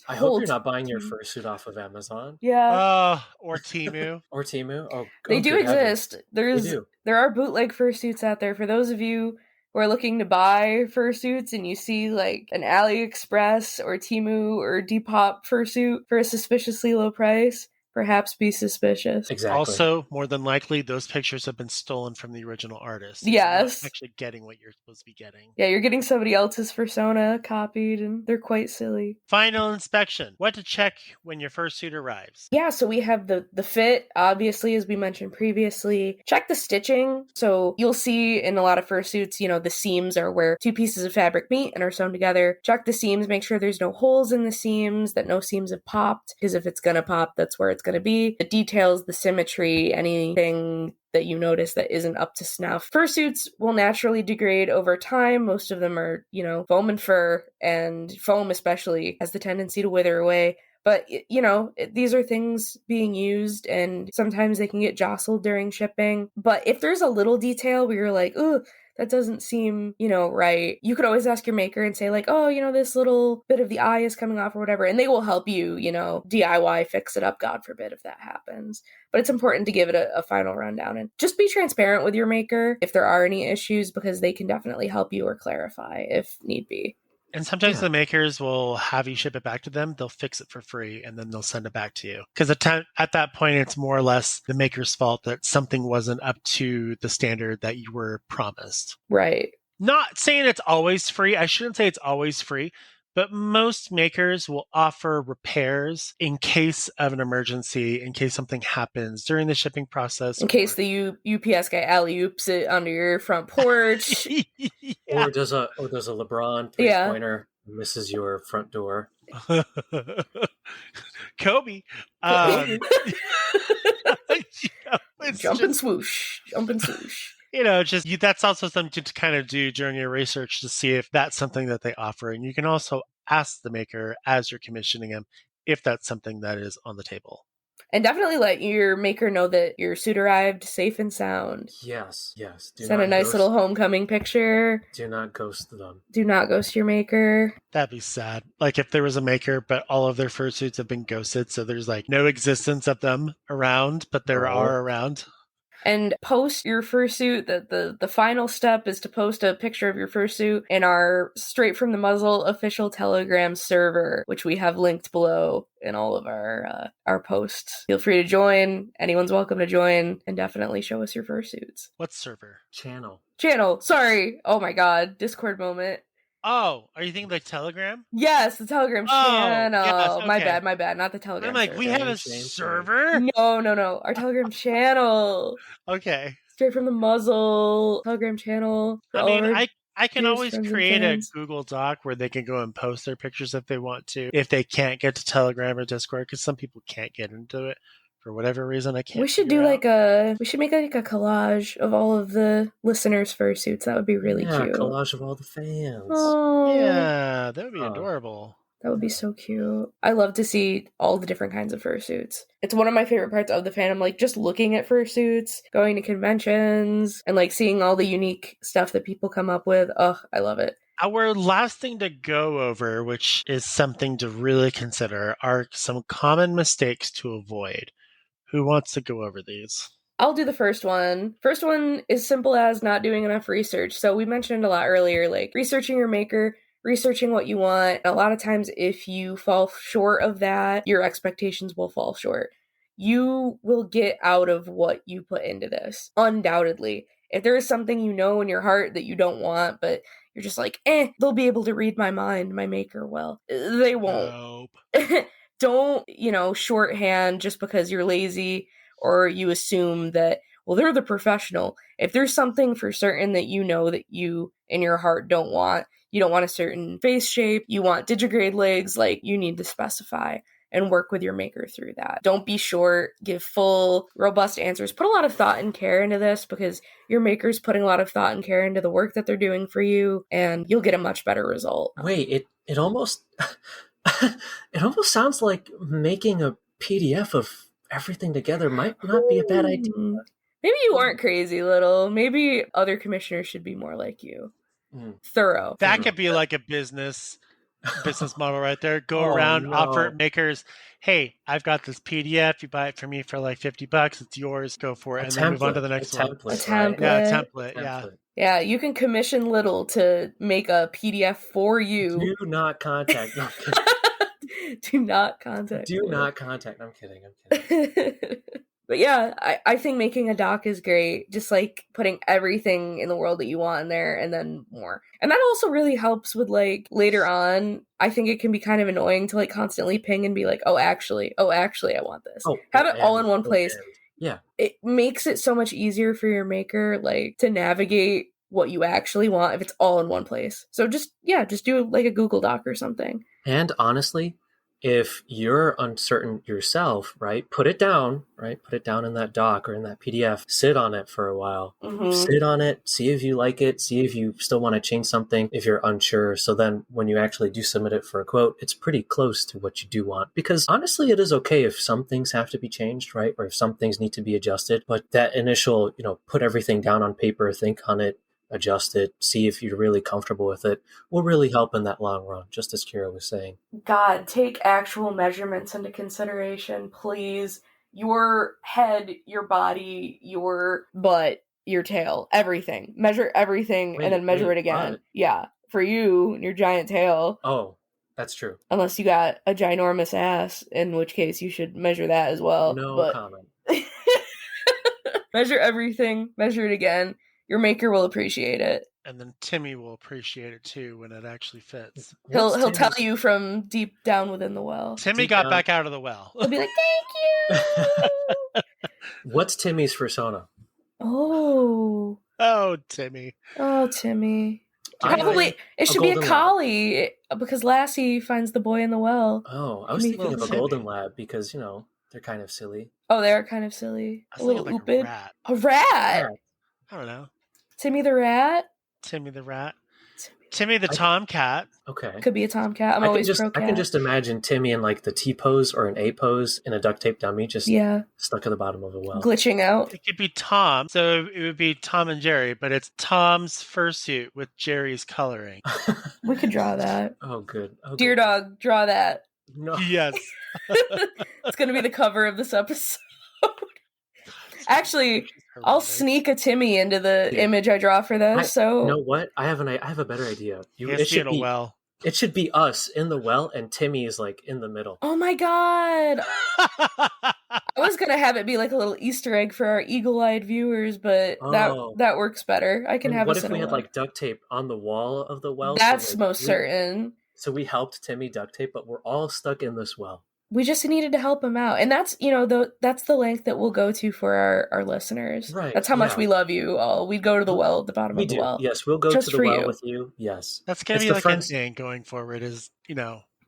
I hope you're not buying your fursuit off of Amazon. Yeah. Or Temu. Or Temu. They do good heavens. exist. They do. There are bootleg fursuits out there. For those of you who are looking to buy fursuits and you see like an AliExpress or Temu or Depop fursuit for a suspiciously low price, perhaps be suspicious. Exactly. Also, more than likely, those pictures have been stolen from the original artist. Yes. You're not actually getting what you're supposed to be getting. Yeah, you're getting somebody else's persona copied, and they're quite silly. Final inspection. What to check when your fursuit arrives. Yeah, so we have the fit, obviously, as we mentioned previously. Check the stitching. So you'll see in a lot of fursuits, the seams are where two pieces of fabric meet and are sewn together. Check the seams, make sure there's no holes in the seams, that no seams have popped, because if it's gonna pop, that's where it's going to be. The details, the symmetry, anything that you notice that isn't up to snuff. Fursuits will naturally degrade over time. Most of them are, foam and fur, and foam especially has the tendency to wither away. But, these are things being used, and sometimes they can get jostled during shipping. But if there's a little detail where you're like, ooh, that doesn't seem, right, you could always ask your maker and say like, oh, this little bit of the eye is coming off or whatever, and they will help you, DIY fix it up, God forbid if that happens. But it's important to give it a final rundown and just be transparent with your maker if there are any issues, because they can definitely help you or clarify if need be. And sometimes the makers will have you ship it back to them. They'll fix it for free and then they'll send it back to you. Because at that point, it's more or less the maker's fault that something wasn't up to the standard that you were promised. Right. Not saying it's always free. I shouldn't say it's always free. But most makers will offer repairs in case of an emergency, in case something happens during the shipping process. In case the UPS guy alley-oops it under your front porch. Or does a LeBron three-pointer misses your front door. Kobe. Jump and swoosh. That's also something to kind of do during your research to see if that's something that they offer. And you can also ask the maker as you're commissioning them if that's something that is on the table. And definitely let your maker know that your suit arrived safe and sound. Yes. Send a nice little homecoming picture. Do not ghost them. Do not ghost your maker. That'd be sad. Like if there was a maker, but all of their fursuits have been ghosted, so there's like no existence of them around, but there are around. And post your fursuit. The final step is to post a picture of your fursuit in our Straight from the Muzzle official Telegram server, which we have linked below in all of our posts. Feel free to join. Anyone's welcome to join, and definitely show us your fursuits. What server? Channel. Sorry. Oh my god. Discord moment. Oh, are you thinking like Telegram? Yes, the Telegram channel. Yes, okay. My bad. Not the Telegram. I'm like, server. we have a server? No. Our Telegram channel. Okay. Straight from the Muzzle Telegram channel. I mean, I can always create a Google Doc where they can go and post their pictures if they want to, if they can't get to Telegram or Discord, because some people can't get into it for whatever reason. I can't. We should do we should make like a collage of all of the listeners' fursuits. That would be really cute. A collage of all the fans. Oh, yeah, that would be adorable. That would be so cute. I love to see all the different kinds of fursuits. It's one of my favorite parts of the fandom, like just looking at fursuits, going to conventions, and like seeing all the unique stuff that people come up with. Oh, I love it. Our last thing to go over, which is something to really consider, are some common mistakes to avoid. Who wants to go over these? I'll do the first one. First one is simple as not doing enough research. So we mentioned a lot earlier, like researching your maker, researching what you want. A lot of times if you fall short of that, your expectations will fall short. you will get out of what you put into this, undoubtedly. If there is something you know in your heart that you don't want, but you're just like, they'll be able to read my mind, my maker will. They won't. Nope. Don't, shorthand just because you're lazy or you assume that, well, they're the professional. If there's something for certain that you know that you in your heart don't want, you don't want a certain face shape, you want digigrade legs, like you need to specify and work with your maker through that. Don't be short, give full, robust answers. Put a lot of thought and care into this because your maker's putting a lot of thought and care into the work that they're doing for you, and you'll get a much better result. Wait, it almost it almost sounds like making a PDF of everything together might not be a bad idea. Maybe you aren't crazy, Little. Maybe other commissioners should be more like you. Thorough. That could be like a business model right there. Go around, offer makers, hey, I've got this PDF. You buy it from me for like $50. It's yours. Go for it. And then move on to the next one. A template. Yeah, a template. Yeah. Yeah, you can commission Little to make a PDF for you. Do not contact. No, Do not contact. Do not contact. I'm kidding. But yeah, I think making a doc is great. Just like putting everything in the world that you want in there and then more. And that also really helps with like later on. I think it can be kind of annoying to like constantly ping and be like, oh, actually, I want this. Have it all in one place. Yeah. It makes it so much easier for your maker like to navigate what you actually want if it's all in one place. So just do like a Google Doc or something. And honestly, if you're uncertain yourself, right, put it down in that doc or in that PDF, sit on it for a while, sit on it, see if you like it, see if you still want to change something if you're unsure. So then when you actually do submit it for a quote, it's pretty close to what you do want. Because honestly, it is okay if some things have to be changed, right? Or if some things need to be adjusted. But that initial, put everything down on paper, think on it, adjust it, see if you're really comfortable with it, will really help in that long run, just as Kyra was saying. God, take actual measurements into consideration, please. Your head, your body, your butt, your tail, everything. Measure everything and then measure it again. What? Yeah, for you and your giant tail. Oh, that's true. Unless you got a ginormous ass, in which case you should measure that as well. No comment. Measure everything, measure it again. Your maker will appreciate it. And then Timmy will appreciate it too when it actually fits. He'll tell you from deep down within the well. Timmy got back out of the well. He'll be like, thank you! What's Timmy's persona? Oh, Timmy. Oh, Timmy. Probably, it should be a collie, because Lassie finds the boy in the well. Oh, I was thinking of a golden lab because, they're kind of silly. Oh, they're kind of silly. A little oopid. Rat. A rat? I don't know. Timmy the rat? Timmy the rat. Timmy the tomcat. Okay. Could be a tomcat. I'm always pro cat. I can just imagine Timmy in like the T pose or an A pose in a duct tape dummy, just stuck at the bottom of a well. Glitching out. It could be Tom. So it would be Tom and Jerry, but it's Tom's fursuit with Jerry's coloring. We could draw that. Oh, good. Dear dog, draw that. No. Yes. It's going to be the cover of this episode. Actually, I'll sneak a Timmy into the image I draw for this. You know what? I have a better idea. It should be in a well. It should be us in the well, and Timmy is like in the middle. Oh my god! I was gonna have it be like a little Easter egg for our eagle-eyed viewers, but that works better. I can have. What if we had like duct tape on the wall of the well? That's most certain. So we helped Timmy duct tape, but we're all stuck in this well. We just needed to help him out. And that's, that's the length that we'll go to for our listeners. Right. That's how much we love you all. We'd go to the well at the bottom of the well. Yes, we'll go to the well with you. Yes. That's going to be like a thing going forward is,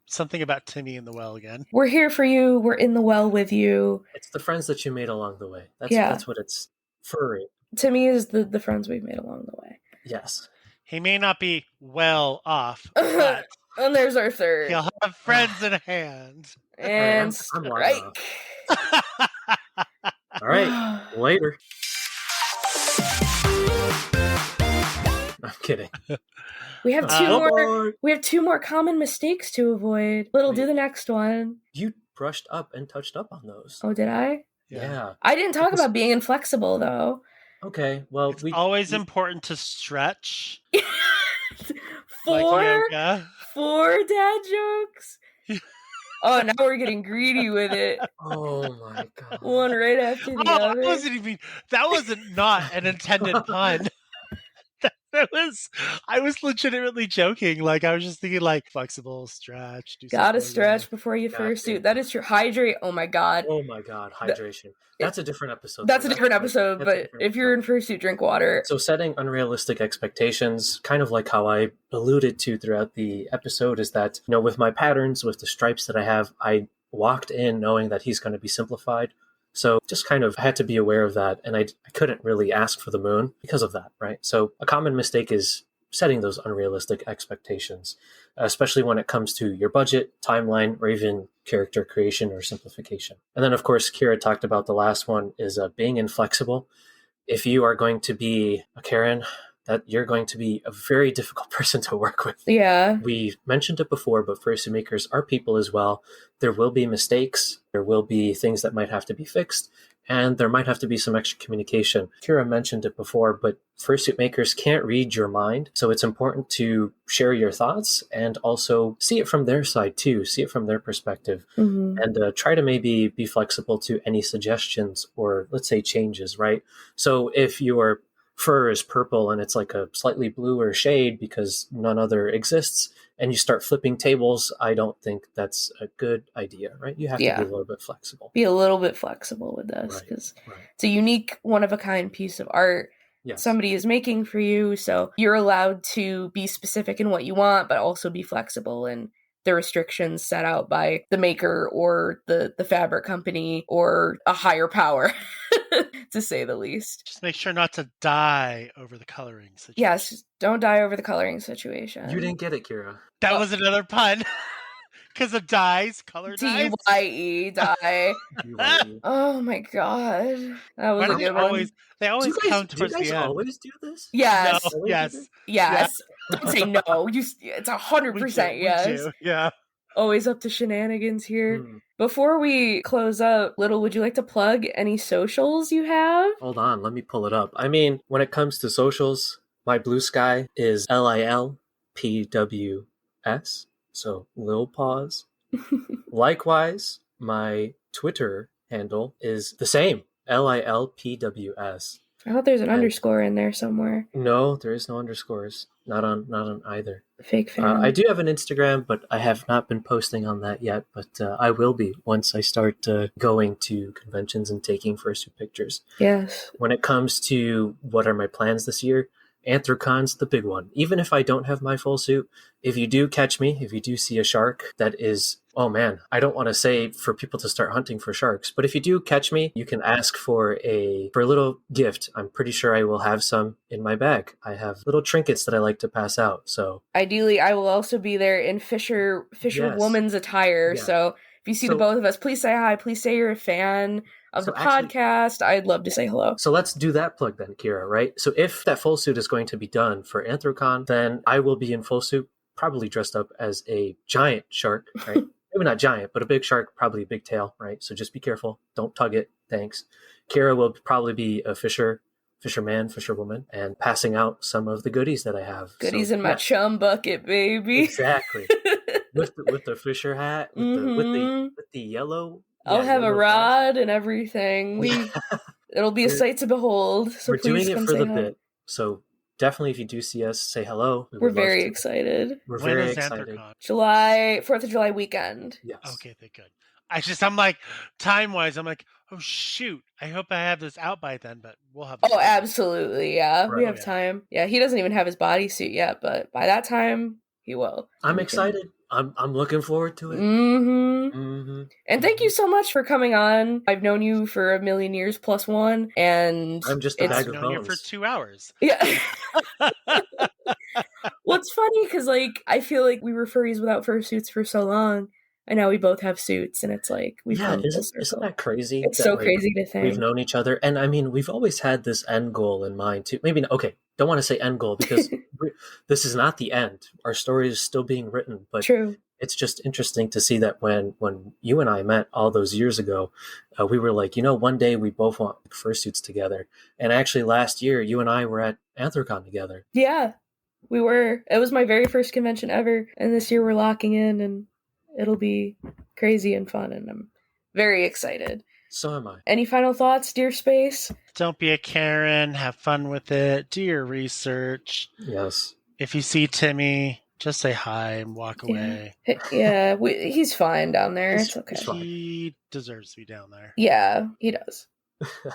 something about Timmy in the well again. We're here for you. We're in the well with you. It's the friends that you made along the way. That's what it's furry. Timmy is the friends we've made along the way. Yes. He may not be well off, but... And there's our third. He'll have friends in hand. And strike. All right. Later. I'm kidding. We have two more. We have two more common mistakes to avoid. Do the next one. You brushed up and touched up on those. Oh, did I? Yeah. I didn't talk about being inflexible though. Okay. Well, it's always important to stretch. Four dad jokes. Oh, now we're getting greedy with it. Oh my god. One right after the Oh, other. that wasn't not an intended pun. I was legitimately joking. Like, I was just thinking, like, flexible, stretch, do Gotta something. stretch before you fursuit. That is true. Hydrate. Oh my god. Oh my god, hydration. That's a different episode. That's a different episode, That's but a different if you're in fursuit, drink water. So setting unrealistic expectations, kind of like how I alluded to throughout the episode, is that, you know, with my patterns, with the stripes that I have, I walked in knowing that he's going to be simplified. So just kind of had to be aware of that. And I couldn't really ask for the moon because of that, right? So a common mistake is setting those unrealistic expectations, especially when it comes to your budget, timeline, or even character creation or simplification. And then, of course, Kyra talked about the last one is being inflexible. If you are going to be a Karen, that you're going to be a very difficult person to work with. Yeah. We mentioned it before, but fursuit makers are people as well. There will be mistakes. There will be things that might have to be fixed, and there might have to be some extra communication. Kyra mentioned it before, but fursuit makers can't read your mind. So it's important to share your thoughts and also see it from their side too, see it from their perspective, and try to maybe be flexible to any suggestions or, let's say, changes, right? So if your fur is purple and it's like a slightly bluer shade because none other exists, and you start flipping tables, I don't think that's a good idea, right? You have to be a little bit flexible. Be a little bit flexible with this because it's a unique, one-of-a-kind piece of art somebody is making for you. So you're allowed to be specific in what you want, but also be flexible in the restrictions set out by the maker or the fabric company or a higher power, to say the least. Just make sure not to die over the coloring situation. Yes, don't die over the coloring situation. You didn't get it, Kyra. That was another pun. Because of dyes, color dyes. D-Y-E, dye. Oh my god. That was a good one. They always come towards the end. Do you guys always do this? Yes. No, yes. Yes. Don't say no. It's 100% yes. We do. Yeah. Always up to shenanigans here. Before we close up, Little, would you like to plug any socials you have? Hold on, let me pull it up. I mean, when it comes to socials, my blue sky is LILPWS. So Lil Paws. Likewise, my Twitter handle is the same, LILPWS. I thought there's an underscore in there somewhere. No, there is no underscores. Not on either. Fake fan. I do have an Instagram, but I have not been posting on that yet. But I will be once I start going to conventions and taking fursuit pictures. Yes. When it comes to what are my plans this year, Anthrocon's the big one. Even if I don't have my full suit, if you do catch me, if you do see a shark that is, oh man, I don't want to say for people to start hunting for sharks, but if you do catch me, you can ask for a little gift. I'm pretty sure I will have some in my bag. I have little trinkets that I like to pass out. So ideally, I will also be there in Fisher woman's attire. Yeah. So if you see the both of us, please say hi. Please say you're a fan of the podcast. I'd love to say hello. So let's do that plug then, Kyra, right? So if that full suit is going to be done for Anthrocon, then I will be in full suit, probably dressed up as a giant shark, right? Maybe not giant, but a big shark, probably a big tail, right? So just be careful. Don't tug it. Thanks. Kyra will probably be a fisherman, fisherwoman, and passing out some of the goodies that I have. Goodies in my chum bucket, baby. Exactly. with the fisher hat, with the yellow. I'll have a rod and everything. It'll be a sight to behold. So we're doing it for the bit. So definitely, if you do see us, say hello. We're very excited. We're very excited. July 4th of July weekend. Yes. Okay, they're good. I'm like, time-wise, I'm like, oh, shoot. I hope I have this out by then, but we'll have... Oh, absolutely, yeah. Right. We have time. Yeah, he doesn't even have his bodysuit yet, but by that time, he will. I'm excited. I'm looking forward to it. And thank you so much for coming on. I've known you for 1,000,000 years plus one, and I'm just a bag of bones. I've known you for 2 hours. Yeah. Well, it's funny because, like, I feel like we were furries without fursuits for so long, and now we both have suits, and it's like we've come full circle. Isn't that crazy? It's so crazy to think we've known each other, and I mean, we've always had this end goal in mind too. Maybe don't want to say end goal because this is not the end. Our story is still being written, but true. It's just interesting to see that when you and I met all those years ago, we were like, one day we both want fursuits together. And actually last year, you and I were at Anthrocon together. Yeah, we were. It was my very first convention ever. And this year we're locking in and it'll be crazy and fun, and I'm very excited. So am I. Any final thoughts, dear Space? Don't be a Karen. Have fun with it. Do your research. Yes. If you see Timmy, just say hi and walk away. Yeah, he's fine down there. It's okay. He deserves to be down there. Yeah, he does.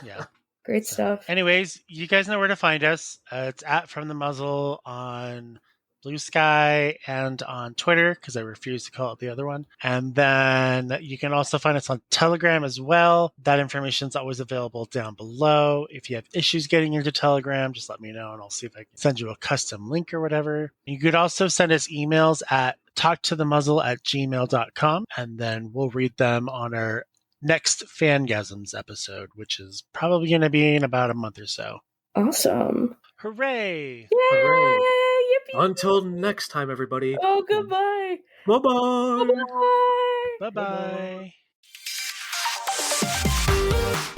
Yeah. Great stuff. Anyways, you guys know where to find us. It's at From the Muzzle on Blue Sky and on Twitter, because I refuse to call it the other one. And then you can also find us on Telegram as well. That information is always available down below. If you have issues getting into Telegram, just let me know and I'll see if I can send you a custom link or whatever. You could also send us emails at talktothemuzzle@gmail.com, and then we'll read them on our next Fangasms episode, which is probably going to be in about a month or so. Awesome. Hooray! Yay! Hooray. Yippee! Until next time, everybody. Oh, goodbye. Bye-bye. Bye-bye. Bye-bye. Bye-bye.